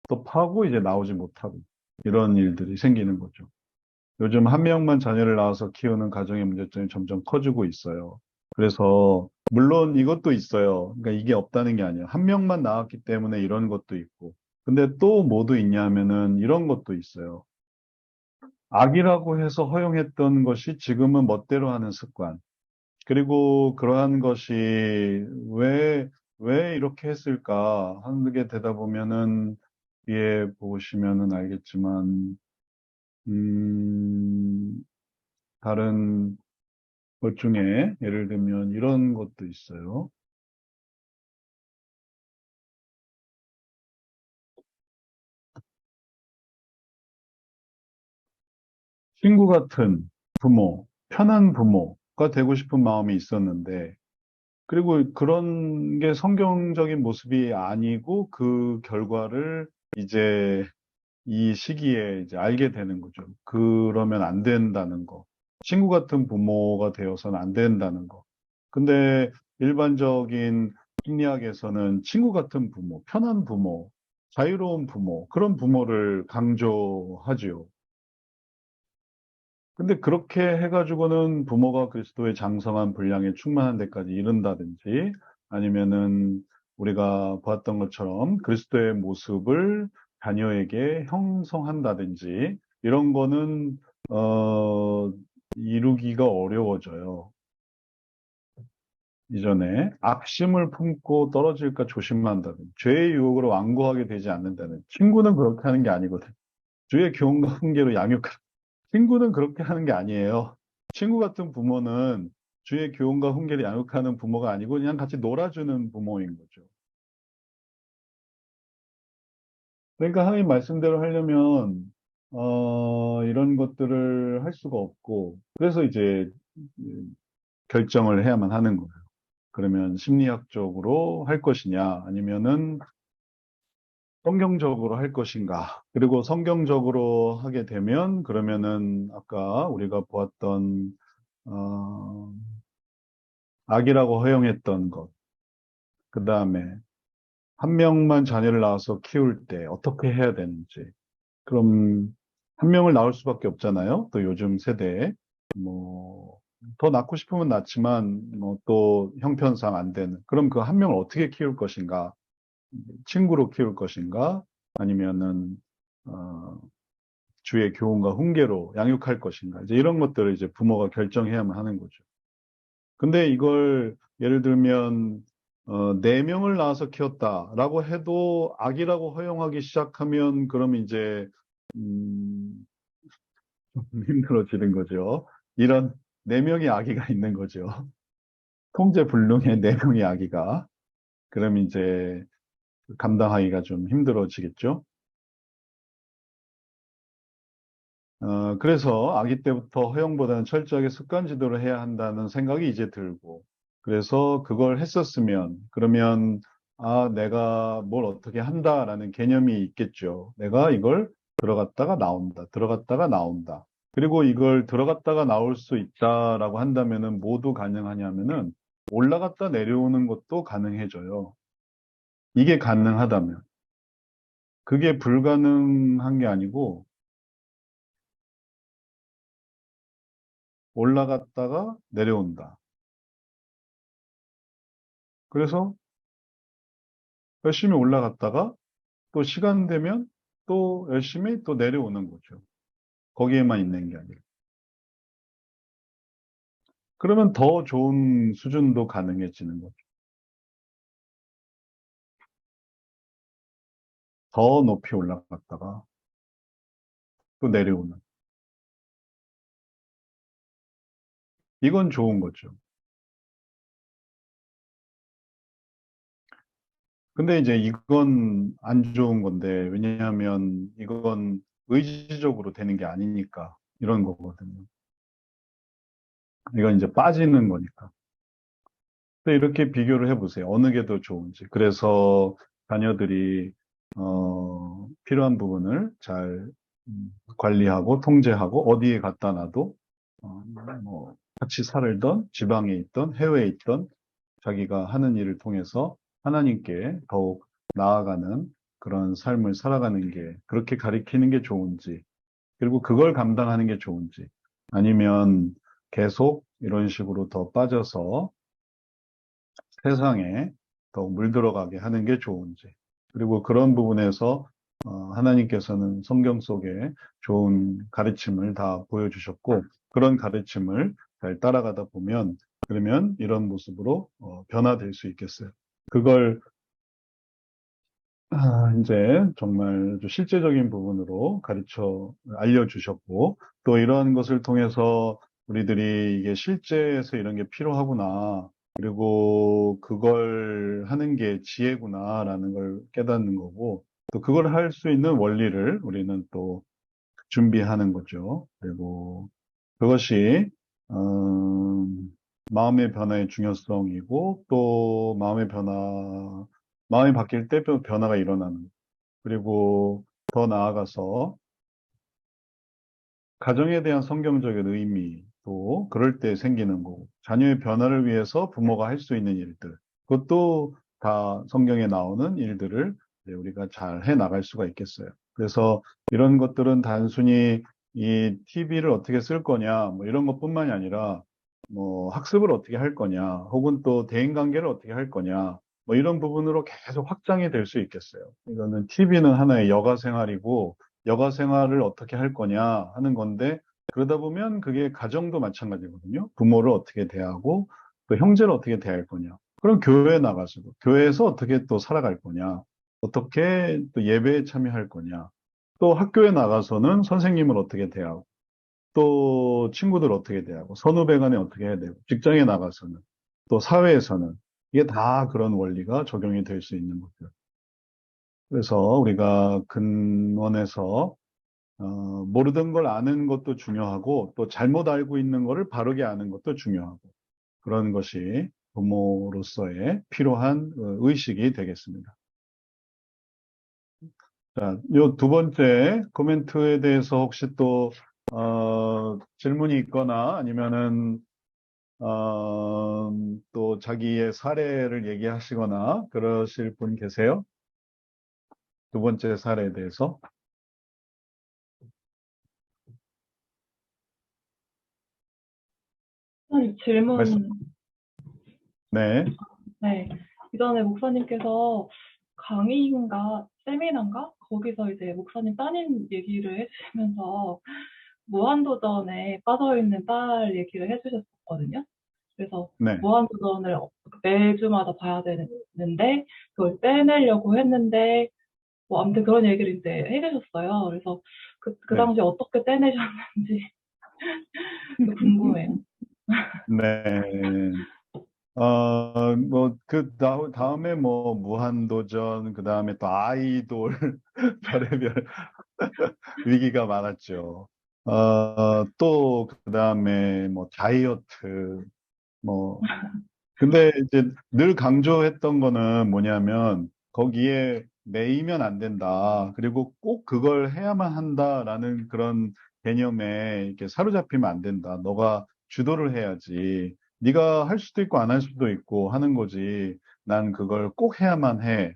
또 파고 이제 나오지 못하고 이런 일들이 생기는 거죠. 요즘 한 명만 자녀를 낳아서 키우는 가정의 문제점이 점점 커지고 있어요. 그래서 물론 이것도 있어요. 그러니까 이게 없다는 게 아니에요. 한 명만 낳았기 때문에 이런 것도 있고. 근데 또 뭐도 있냐면은 이런 것도 있어요. 악이라고 해서 허용했던 것이 지금은 멋대로 하는 습관. 그리고 그러한 것이 왜 왜 이렇게 했을까 하게 되다 보면은 뒤에 보시면은 알겠지만 음, 다른 것 중에 예를 들면 이런 것도 있어요. 친구 같은 부모, 편한 부모가 되고 싶은 마음이 있었는데, 그리고 그런 게 성경적인 모습이 아니고 그 결과를 이제 이 시기에 이제 알게 되는 거죠. 그러면 안 된다는 거. 친구 같은 부모가 되어서는 안 된다는 거. 근데 일반적인 심리학에서는 친구 같은 부모, 편한 부모, 자유로운 부모, 그런 부모를 강조하지요. 근데 그렇게 해가지고는 부모가 그리스도의 장성한 분량에 충만한 데까지 이른다든지 아니면은 우리가 보았던 것처럼 그리스도의 모습을 자녀에게 형성한다든지 이런 거는 어 이루기가 어려워져요. 이전에 악심을 품고 떨어질까 조심한다든 죄의 유혹으로 완고하게 되지 않는다는 친구는 그렇게 하는 게 아니거든. 주의 교훈과 훈계로 양육하라. 친구는 그렇게 하는 게 아니에요. 친구 같은 부모는 주의 교훈과 훈계를 양육하는 부모가 아니고 그냥 같이 놀아주는 부모인 거죠. 그러니까 하나님 말씀대로 하려면 이런 것들을 할 수가 없고 그래서 이제 결정을 해야만 하는 거예요. 그러면 심리학적으로 할 것이냐 아니면은 성경적으로 할 것인가. 그리고 성경적으로 하게 되면 그러면은 아까 우리가 보았던 어, 악이라고 허용했던 것. 그 다음에 한 명만 자녀를 낳아서 키울 때 어떻게 해야 되는지. 그럼 한 명을 낳을 수밖에 없잖아요. 또 요즘 세대에. 뭐, 더 낳고 싶으면 낳지만, 뭐, 또 형편상 안 되는. 그럼 그 한 명을 어떻게 키울 것인가? 친구로 키울 것인가? 아니면은, 어, 주의 교훈과 훈계로 양육할 것인가? 이제 이런 것들을 이제 부모가 결정해야만 하는 거죠. 근데 이걸 예를 들면 네 명을 낳아서 키웠다라고 해도 악이라고 허용하기 시작하면 그럼 이제 음, 좀 힘들어지는 거죠. 이런 네 명의 아기가 있는 거죠. 통제 불능의 네 명의 아기가 그럼 이제 감당하기가 좀 힘들어지겠죠. 그래서 아기 때부터 허용보다는 철저하게 습관 지도를 해야 한다는 생각이 이제 들고, 그래서 그걸 했었으면, 그러면, 아, 내가 뭘 어떻게 한다라는 개념이 있겠죠. 내가 이걸 들어갔다가 나온다, 들어갔다가 나온다. 그리고 이걸 들어갔다가 나올 수 있다라고 한다면은 모두 가능하냐면은 올라갔다 내려오는 것도 가능해져요. 이게 가능하다면. 그게 불가능한 게 아니고, 올라갔다가 내려온다. 그래서 열심히 올라갔다가 또 시간 되면 또 열심히 또 내려오는 거죠. 거기에만 있는 게 아니라. 그러면 더 좋은 수준도 가능해지는 거죠. 더 높이 올라갔다가 또 내려오는. 이건 좋은 거죠. 근데 이제 이건 안 좋은 건데, 왜냐하면 이건 의지적으로 되는 게 아니니까 이런 거거든요. 이건 이제 빠지는 거니까. 근데 이렇게 비교를 해보세요. 어느 게 더 좋은지. 그래서 자녀들이 필요한 부분을 잘 관리하고 통제하고 어디에 갖다 놔도 뭐 같이 살던 지방에 있던 해외에 있던 자기가 하는 일을 통해서 하나님께 더욱 나아가는 그런 삶을 살아가는 게 그렇게 가리키는 게 좋은지 그리고 그걸 감당하는 게 좋은지 아니면 계속 이런 식으로 더 빠져서 세상에 더 물들어가게 하는 게 좋은지. 그리고 그런 부분에서 하나님께서는 성경 속에 좋은 가르침을 다 보여주셨고, 그런 가르침을 잘 따라가다 보면, 그러면 이런 모습으로 변화될 수 있겠어요. 그걸 이제 정말 아주 실제적인 부분으로 알려주셨고, 또 이런 것을 통해서 우리들이 이게 실제에서 이런 게 필요하구나, 그리고 그걸 하는 게 지혜구나라는 걸 깨닫는 거고, 또 그걸 할 수 있는 원리를 우리는 또 준비하는 거죠. 그리고 그것이, 마음의 변화의 중요성이고, 또 마음이 바뀔 때 또 변화가 일어나는 거예요. 그리고 더 나아가서 가정에 대한 성경적인 의미도 그럴 때 생기는 거고, 자녀의 변화를 위해서 부모가 할 수 있는 일들, 그것도 다 성경에 나오는 일들을 이제 우리가 잘 해 나갈 수가 있겠어요. 그래서 이런 것들은 단순히 이 TV를 어떻게 쓸 거냐, 뭐 이런 것뿐만이 아니라 뭐 학습을 어떻게 할 거냐, 혹은 또 대인관계를 어떻게 할 거냐, 뭐 이런 부분으로 계속 확장이 될 수 있겠어요. 이거는 TV는 하나의 여가 생활이고, 여가 생활을 어떻게 할 거냐 하는 건데, 그러다 보면 그게 가정도 마찬가지거든요. 부모를 어떻게 대하고 또 형제를 어떻게 대할 거냐. 그럼 교회에 나가서도 교회에서 어떻게 또 살아갈 거냐. 어떻게 또 예배에 참여할 거냐. 또 학교에 나가서는 선생님을 어떻게 대하고 또 친구들 어떻게 대하고 선후배간에 어떻게 해야 되고 직장에 나가서는 또 사회에서는 이게 다 그런 원리가 적용이 될 수 있는 거죠. 그래서 우리가 근원에서 모르던 걸 아는 것도 중요하고, 또 잘못 알고 있는 거를 바르게 아는 것도 중요하고, 그런 것이 부모로서의 필요한 의식이 되겠습니다. 자, 요 두 번째 코멘트에 대해서 혹시 또, 질문이 있거나 아니면은, 또 자기의 사례를 얘기하시거나 그러실 분 계세요? 두 번째 사례에 대해서? 말씀, 질문, 네, 네. 이전에 목사님께서 강의인가 세미나인가? 거기서 이제 목사님 따님 얘기를 해주시면서 무한도전에 빠져있는 딸 얘기를 해주셨거든요. 그래서 네, 무한도전을 매주마다 봐야 되는데 그걸 떼내려고 했는데 뭐 아무튼 그런 얘기를 이제 해주셨어요. 그래서 그 네. 당시 어떻게 떼내셨는지 궁금해요. 네. 다음에 뭐, 무한도전, 그 다음에 또 아이돌, 별의별 위기가 많았죠. 또, 그 다음에 뭐, 다이어트, 뭐, 근데 이제 늘 강조했던 거는 뭐냐면, 거기에 매이면 안 된다. 그리고 꼭 그걸 해야만 한다라는 그런 개념에 이렇게 사로잡히면 안 된다. 너가 주도를 해야지. 네가 할 수도 있고 안 할 수도 있고 하는 거지. 난 그걸 꼭 해야만 해.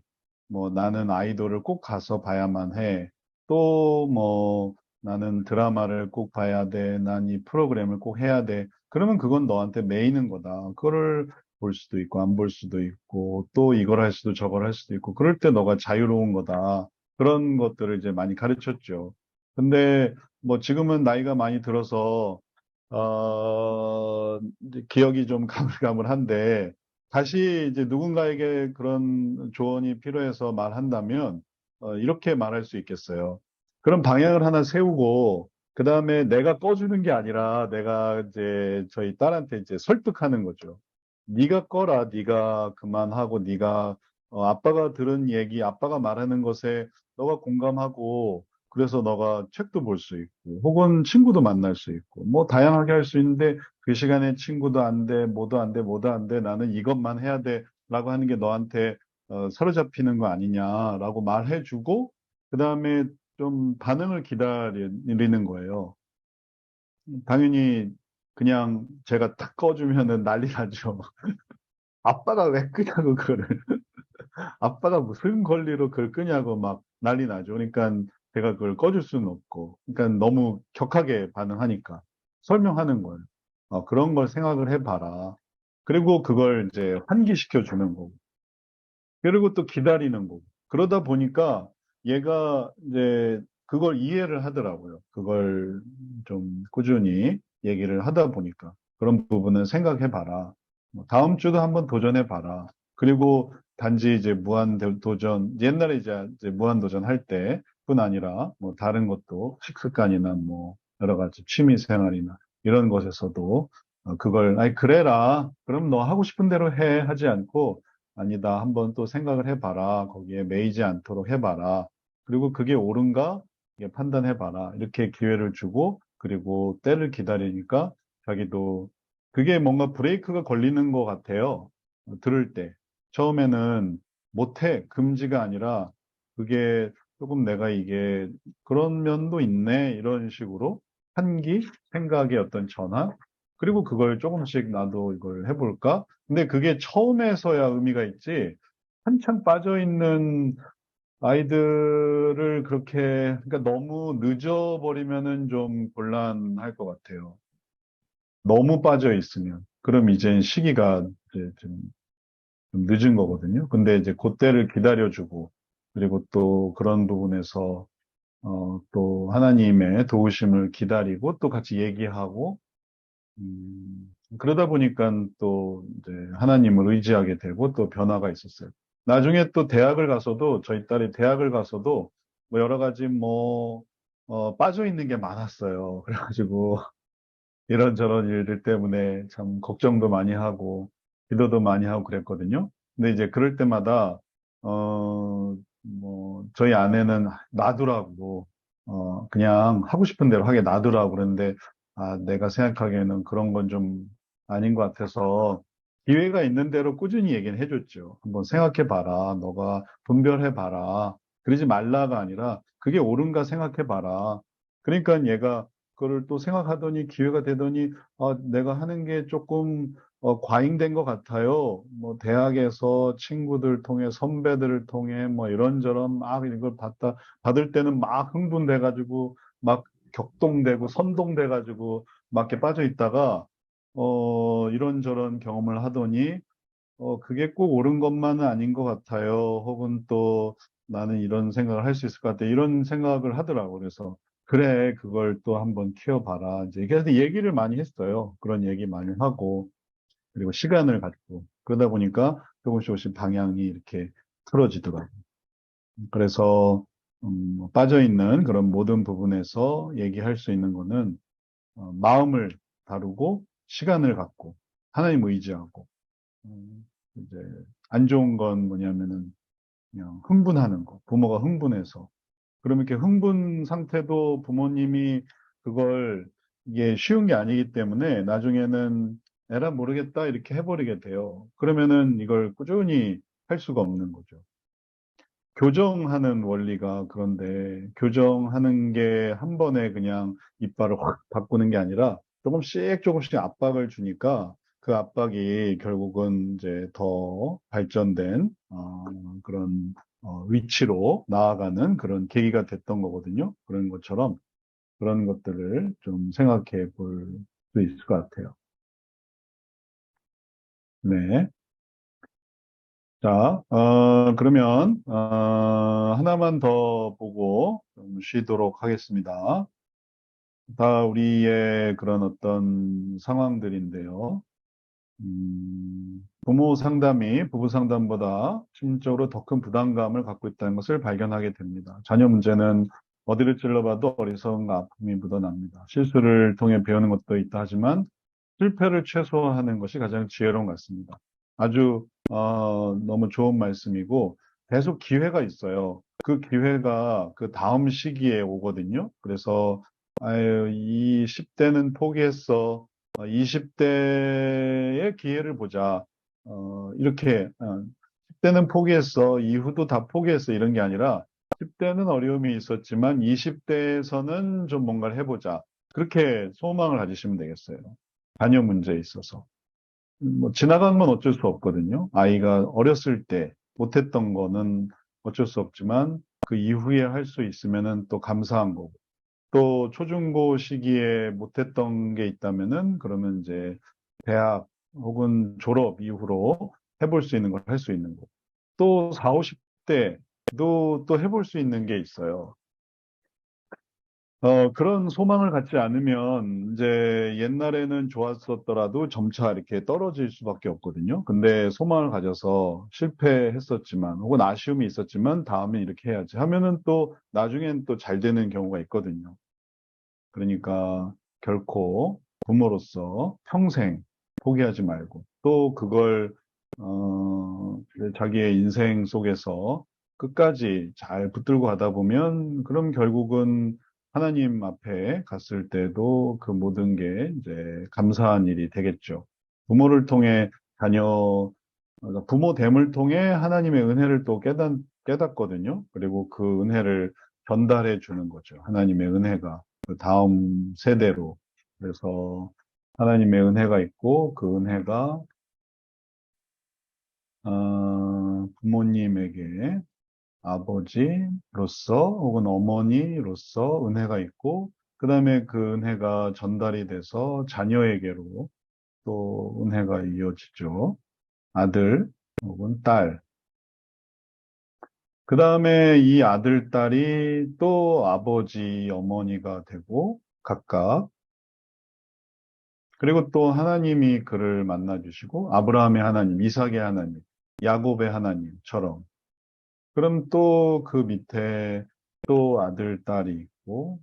뭐 나는 아이돌을 꼭 가서 봐야만 해. 또 뭐 나는 드라마를 꼭 봐야 돼. 난 이 프로그램을 꼭 해야 돼. 그러면 그건 너한테 매이는 거다. 그거를 볼 수도 있고 안 볼 수도 있고 또 이걸 할 수도 저걸 할 수도 있고 그럴 때 너가 자유로운 거다. 그런 것들을 이제 많이 가르쳤죠. 근데 뭐 지금은 나이가 많이 들어서 이제 기억이 좀 가물가물한데 다시 이제 누군가에게 그런 조언이 필요해서 말한다면 이렇게 말할 수 있겠어요. 그럼 방향을 하나 세우고 그 다음에 내가 꺼주는 게 아니라 내가 이제 저희 딸한테 이제 설득하는 거죠. 네가 꺼라, 네가 그만하고 네가 아빠가 들은 얘기, 아빠가 말하는 것에 너가 공감하고 그래서 너가 책도 볼 수 있고 혹은 친구도 만날 수 있고 뭐 다양하게 할 수 있는데 그 시간에 친구도 안 돼, 뭐도 안 돼, 뭐도 안 돼, 나는 이것만 해야 돼라고 하는 게 너한테 사로잡히는 거 아니냐라고 말해주고 그 다음에 좀 반응을 기다리는 거예요. 당연히 그냥 제가 딱 꺼주면은 난리 나죠. 아빠가 왜 끄냐고 그거를. 아빠가 무슨 권리로 그걸 끄냐고 막 난리 나죠. 그러니까 제가 그걸 꺼줄 수는 없고. 그러니까 너무 격하게 반응하니까 설명하는 거예요. 그런 걸 생각을 해봐라. 그리고 그걸 이제 환기시켜 주는 거고. 그리고 또 기다리는 거고. 그러다 보니까 얘가 이제 그걸 이해를 하더라고요. 그걸 좀 꾸준히 얘기를 하다 보니까. 그런 부분은 생각해 봐라. 다음 주도 한번 도전해 봐라. 그리고 단지 이제 무한도전, 옛날에 이제 무한도전 할 때뿐 아니라 뭐 다른 것도 식습관이나 뭐 여러 가지 취미 생활이나 이런 것에서도 그걸, 아니, 그래라. 그럼 너 하고 싶은 대로 해. 하지 않고, 아니다. 한번 또 생각을 해봐라. 거기에 매이지 않도록 해봐라. 그리고 그게 옳은가? 이게 판단해봐라. 이렇게 기회를 주고, 그리고 때를 기다리니까 자기도 그게 뭔가 브레이크가 걸리는 것 같아요. 들을 때. 처음에는 못해. 금지가 아니라 그게 조금 내가 이게 그런 면도 있네. 이런 식으로 한기, 생각의 어떤 전환. 그리고 그걸 조금씩 나도 이걸 해볼까? 근데 그게 처음에서야 의미가 있지. 한창 빠져있는 아이들을 그렇게, 그러니까 너무 늦어버리면은 좀 곤란할 것 같아요. 너무 빠져 있으면. 그럼 이제 시기가 이제 좀 늦은 거거든요. 근데 이제 그때를 기다려주고, 그리고 또 그런 부분에서, 또 하나님의 도우심을 기다리고, 또 같이 얘기하고, 그러다 보니까 또 이제 하나님을 의지하게 되고 또 변화가 있었어요. 나중에 또 대학을 가서도, 저희 딸이 대학을 가서도 뭐 여러 가지 뭐, 빠져 있는 게 많았어요. 그래가지고, 이런저런 일들 때문에 참 걱정도 많이 하고, 기도도 많이 하고 그랬거든요. 근데 이제 그럴 때마다, 저희 아내는 놔두라고, 그냥 하고 싶은 대로 하게 놔두라고 그러는데, 아, 내가 생각하기에는 그런 건 좀 아닌 것 같아서, 기회가 있는 대로 꾸준히 얘기는 해줬죠. 한번 생각해 봐라. 너가 분별해 봐라. 그러지 말라가 아니라, 그게 옳은가 생각해 봐라. 그러니까 얘가 그거를 또 생각하더니 기회가 되더니 내가 하는 게 조금 과잉된 것 같아요. 뭐 대학에서 친구들 통해 선배들을 통해 뭐 이런저런 막 이걸 받을 때는 막 흥분돼가지고 막 격동되고 선동돼가지고 막 이렇게 빠져 있다가 이런저런 경험을 하더니 그게 꼭 옳은 것만은 아닌 것 같아요. 혹은 또 나는 이런 생각을 할 수 있을 것 같아. 이런 생각을 하더라고. 그래서, 그래, 그걸 또 한번 키워봐라. 이제, 그래서 얘기를 많이 했어요. 그런 얘기 많이 하고, 그리고 시간을 갖고. 그러다 보니까 조금씩 방향이 이렇게 틀어지더라고요. 그래서, 빠져있는 그런 모든 부분에서 얘기할 수 있는 거는, 마음을 다루고, 시간을 갖고, 하나님 의지하고, 이제 안 좋은 건 뭐냐면은 그냥 흥분하는 거. 부모가 흥분해서. 그러면 이렇게 흥분 상태도 부모님이 그걸 이게 쉬운 게 아니기 때문에 나중에는 에라 모르겠다 이렇게 해버리게 돼요. 그러면은 이걸 꾸준히 할 수가 없는 거죠. 교정하는 원리가 그런데 교정하는 게 한 번에 그냥 이빨을 확 바꾸는 게 아니라 조금씩 압박을 주니까 그 압박이 결국은 이제 더 발전된 그런 위치로 나아가는 그런 계기가 됐던 거거든요. 그런 것처럼 그런 것들을 좀 생각해 볼 수 있을 것 같아요. 네. 자, 그러면, 하나만 더 보고 좀 쉬도록 하겠습니다. 다 우리의 그런 어떤 상황들인데요. 부모 상담이 부부 상담보다 심적으로 더 큰 부담감을 갖고 있다는 것을 발견하게 됩니다. 자녀 문제는 어디를 찔러봐도 어리석음과 아픔이 묻어납니다. 실수를 통해 배우는 것도 있다 하지만 실패를 최소화하는 것이 가장 지혜로운 것 같습니다. 아주 너무 좋은 말씀이고 계속 기회가 있어요. 그 기회가 그 다음 시기에 오거든요. 그래서 아유, 이 10대는 포기했어. 20대의 기회를 보자. 이렇게 10대는 포기했어. 이후도 다 포기했어. 이런 게 아니라 10대는 어려움이 있었지만 20대에서는 좀 뭔가를 해보자. 그렇게 소망을 가지시면 되겠어요. 자녀 문제에 있어서. 뭐 지나간 건 어쩔 수 없거든요. 아이가 어렸을 때 못했던 거는 어쩔 수 없지만 그 이후에 할 수 있으면은 또 감사한 거고. 또 초중고 시기에 못했던 게 있다면은 그러면 이제 대학 혹은 졸업 이후로 해볼 수 있는 걸 할 수 있는 거고. 또 4, 50대도 또 해볼 수 있는 게 있어요. 그런 소망을 갖지 않으면 이제 옛날에는 좋았었더라도 점차 이렇게 떨어질 수밖에 없거든요. 근데 소망을 가져서 실패했었지만 혹은 아쉬움이 있었지만 다음에 이렇게 해야지 하면은 또 나중엔 또 잘 되는 경우가 있거든요. 그러니까 결코 부모로서 평생 포기하지 말고 또 그걸 자기의 인생 속에서 끝까지 잘 붙들고 가다 보면 그럼 결국은 하나님 앞에 갔을 때도 그 모든 게 이제 감사한 일이 되겠죠. 부모를 통해 부모 됨을 통해 하나님의 은혜를 또 깨닫거든요. 그리고 그 은혜를 전달해 주는 거죠. 하나님의 은혜가. 그 다음 세대로. 그래서 하나님의 은혜가 있고 그 은혜가 부모님에게 아버지로서 혹은 어머니로서 은혜가 있고 그 다음에 그 은혜가 전달이 돼서 자녀에게로 또 은혜가 이어지죠. 아들 혹은 딸. 그 다음에 이 아들, 딸이 또 아버지, 어머니가 되고 각각 그리고 또 하나님이 그를 만나주시고 아브라함의 하나님, 이삭의 하나님, 야곱의 하나님처럼 그럼 또 그 밑에 또 아들, 딸이 있고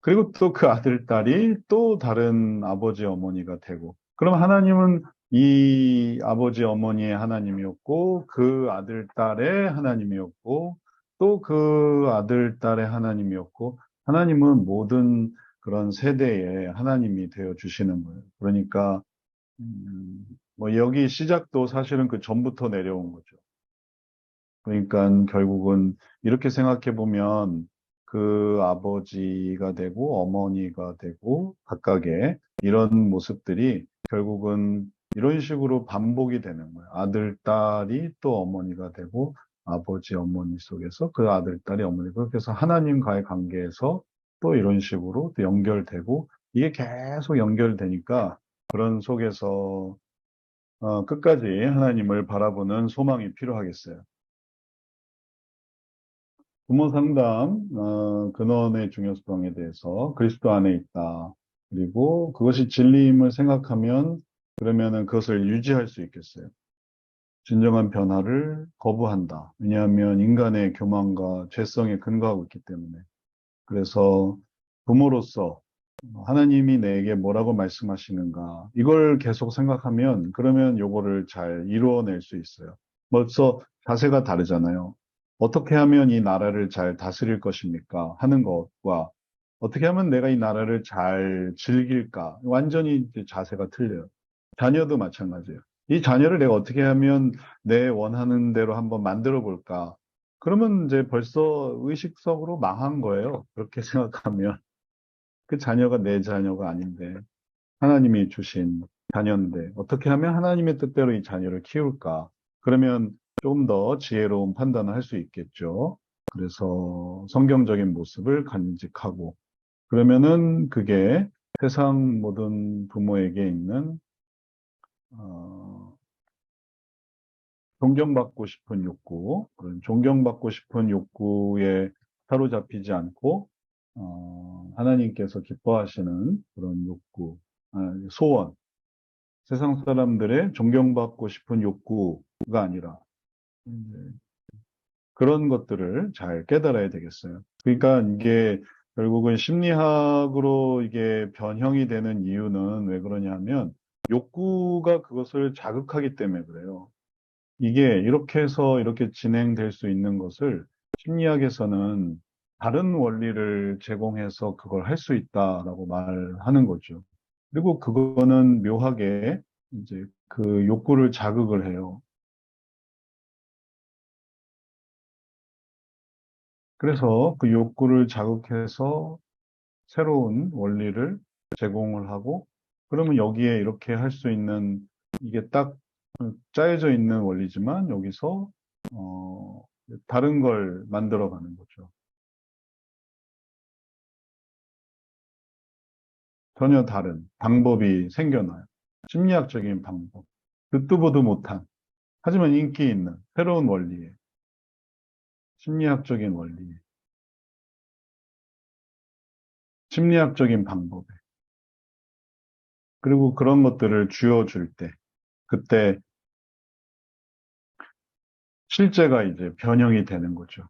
그리고 또 그 아들, 딸이 또 다른 아버지, 어머니가 되고 그럼 하나님은 이 아버지, 어머니의 하나님이었고 그 아들, 딸의 하나님이었고 또 그 아들, 딸의 하나님이었고 하나님은 모든 그런 세대에 하나님이 되어 주시는 거예요. 그러니까 뭐 여기 시작도 사실은 그 전부터 내려온 거죠. 그러니까 결국은 이렇게 생각해 보면 그 아버지가 되고 어머니가 되고 각각의 이런 모습들이 결국은 이런 식으로 반복이 되는 거예요. 아들, 딸이 또 어머니가 되고 아버지, 어머니 속에서 그 아들, 딸이 어머니. 그렇게 해서 하나님과의 관계에서 또 이런 식으로 또 연결되고 이게 계속 연결되니까 그런 속에서 끝까지 하나님을 바라보는 소망이 필요하겠어요. 부모 상담, 근원의 중요성에 대해서 그리스도 안에 있다. 그리고 그것이 진리임을 생각하면 그러면은 그것을 유지할 수 있겠어요. 진정한 변화를 거부한다. 왜냐하면 인간의 교만과 죄성에 근거하고 있기 때문에. 그래서 부모로서 하나님이 내게 뭐라고 말씀하시는가. 이걸 계속 생각하면 그러면 요거를 잘 이루어낼 수 있어요. 벌써 자세가 다르잖아요. 어떻게 하면 이 나라를 잘 다스릴 것입니까? 하는 것과 어떻게 하면 내가 이 나라를 잘 즐길까? 완전히 이제 자세가 틀려요. 자녀도 마찬가지예요. 이 자녀를 내가 어떻게 하면 내 원하는 대로 한번 만들어 볼까? 그러면 이제 벌써 의식적으로 망한 거예요. 그렇게 생각하면. 그 자녀가 내 자녀가 아닌데, 하나님이 주신 자녀인데, 어떻게 하면 하나님의 뜻대로 이 자녀를 키울까? 그러면 조금 더 지혜로운 판단을 할 수 있겠죠. 그래서 성경적인 모습을 간직하고, 그러면은 그게 세상 모든 부모에게 있는, 어, 존경받고 싶은 욕구, 그런 존경받고 싶은 욕구에 사로잡히지 않고, 하나님께서 기뻐하시는 그런 욕구, 소원, 세상 사람들의 존경받고 싶은 욕구가 아니라, 이제 그런 것들을 잘 깨달아야 되겠어요. 그러니까 이게 결국은 심리학으로 이게 변형이 되는 이유는 왜 그러냐면, 욕구가 그것을 자극하기 때문에 그래요. 이게 이렇게 해서 이렇게 진행될 수 있는 것을 심리학에서는 다른 원리를 제공해서 그걸 할 수 있다라고 말하는 거죠. 그리고 그거는 묘하게 이제 그 욕구를 자극을 해요. 그래서 그 욕구를 자극해서 새로운 원리를 제공을 하고 그러면 여기에 이렇게 할 수 있는 이게 딱 짜여져 있는 원리지만 여기서 어, 다른 걸 만들어가는 거죠. 전혀 다른 방법이 생겨나요. 심리학적인 방법. 듣도 보도 못한, 하지만 인기 있는 새로운 원리에, 심리학적인 원리. 심리학적인 방법에. 그리고 그런 것들을 쥐어줄 때, 그때 실제가 이제 변형이 되는 거죠.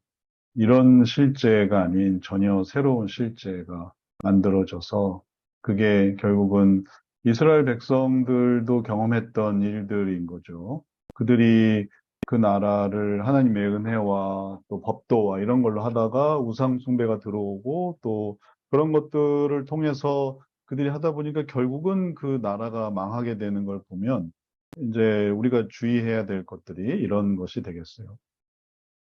이런 실제가 아닌 전혀 새로운 실제가 만들어져서 그게 결국은 이스라엘 백성들도 경험했던 일들인 거죠. 그들이 그 나라를 하나님의 은혜와 또 법도와 이런 걸로 하다가 우상 숭배가 들어오고 또 그런 것들을 통해서 그들이 하다 보니까 결국은 그 나라가 망하게 되는 걸 보면 이제 우리가 주의해야 될 것들이 이런 것이 되겠어요.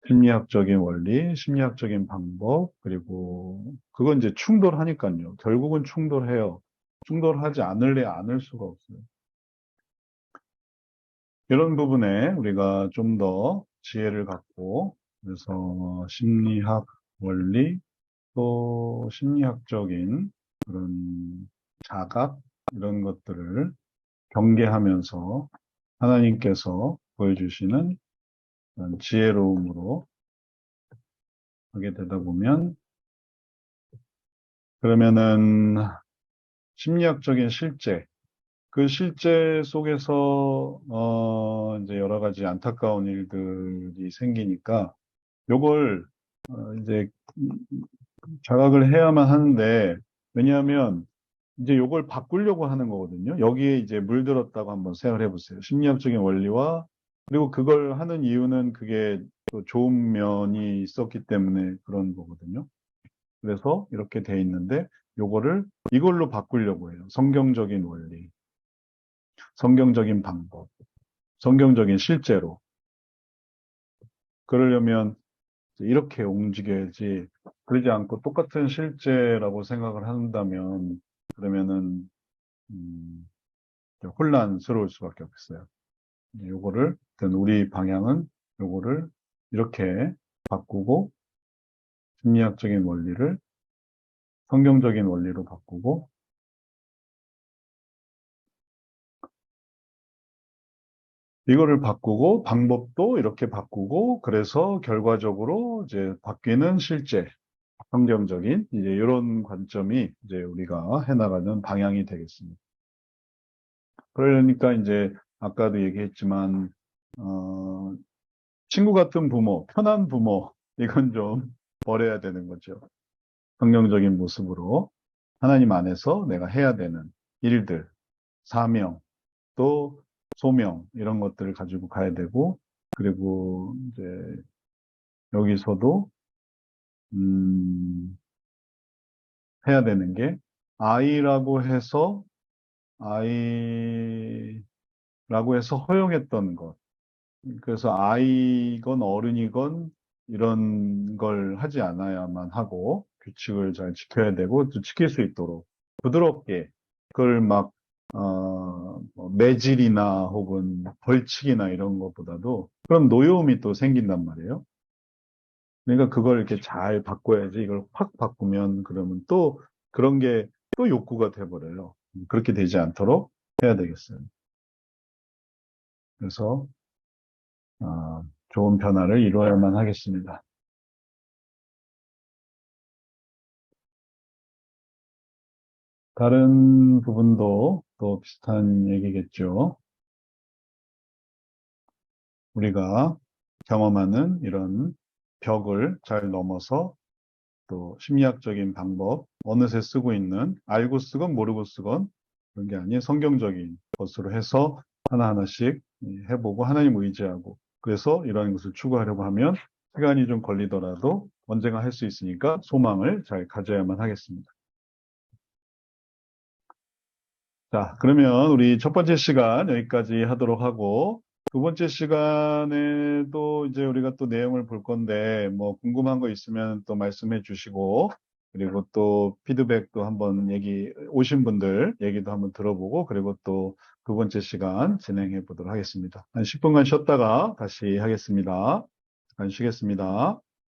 심리학적인 원리, 심리학적인 방법, 그리고 그건 이제 충돌하니까요. 결국은 충돌해요. 충돌하지 않을래 않을 수가 없어요. 이런 부분에 우리가 좀 더 지혜를 갖고, 그래서 심리학 원리, 또 심리학적인 그런 자각, 이런 것들을 경계하면서 하나님께서 보여주시는 그런 지혜로움으로 하게 되다 보면, 그러면은 심리학적인 실제, 그 실제 속에서 이제 여러 가지 안타까운 일들이 생기니까 요걸 이제 자각을 해야만 하는데, 왜냐하면 이제 요걸 바꾸려고 하는 거거든요. 여기에 이제 물들었다고 한번 생각을 해보세요. 심리학적인 원리와, 그리고 그걸 하는 이유는 그게 또 좋은 면이 있었기 때문에 그런 거거든요. 그래서 이렇게 돼 있는데 요거를 이걸로 바꾸려고 해요. 성경적인 원리, 성경적인 방법, 성경적인 실제로. 그러려면 이렇게 움직여야지, 그러지 않고 똑같은 실제라고 생각을 한다면 그러면은 혼란스러울 수밖에 없어요. 요거를 우리 방향은 요거를 이렇게 바꾸고 심리학적인 원리를 성경적인 원리로 바꾸고, 이거를 바꾸고 방법도 이렇게 바꾸고, 그래서 결과적으로 이제 바뀌는 실제, 성경적인 이제 이런 관점이 이제 우리가 해나가는 방향이 되겠습니다. 그러니까 이제 아까도 얘기했지만 친구 같은 부모, 편한 부모, 이건 좀 버려야 되는 거죠. 성경적인 모습으로 하나님 안에서 내가 해야 되는 일들, 사명, 또 소명, 이런 것들을 가지고 가야 되고, 그리고 이제 여기서도 음, 해야 되는 게, 아이라고 해서 아이라고 해서 허용했던 것, 그래서 아이건 어른이건 이런 걸 하지 않아야만 하고 규칙을 잘 지켜야 되고 또 지킬 수 있도록 부드럽게 그걸 막 뭐 매질이나 혹은 벌칙이나 이런 것보다도 그럼 노여움이 또 생긴단 말이에요. 그러니까 그걸 이렇게 잘 바꿔야지, 이걸 확 바꾸면 그러면 또 그런 게 또 욕구가 돼버려요. 그렇게 되지 않도록 해야 되겠어요. 그래서 좋은 변화를 이루어야만 하겠습니다. 다른 부분도 또 비슷한 얘기겠죠. 우리가 경험하는 이런 벽을 잘 넘어서 또 심리학적인 방법, 어느새 쓰고 있는, 알고 쓰건 모르고 쓰건 그런 게 아닌 성경적인 것으로 해서 하나하나씩 해보고 하나님 의지하고, 그래서 이런 것을 추구하려고 하면 시간이 좀 걸리더라도 언젠가 할 수 있으니까 소망을 잘 가져야만 하겠습니다. 자, 그러면 우리 첫 번째 시간 여기까지 하도록 하고, 두 번째 시간에도 이제 우리가 또 내용을 볼 건데, 뭐 궁금한 거 있으면 또 말씀해 주시고, 그리고 또 피드백도 한번 오신 분들 얘기도 한번 들어보고, 그리고 또 두 번째 시간 진행해 보도록 하겠습니다. 한 10분간 쉬었다가 다시 하겠습니다. 잠깐 쉬겠습니다.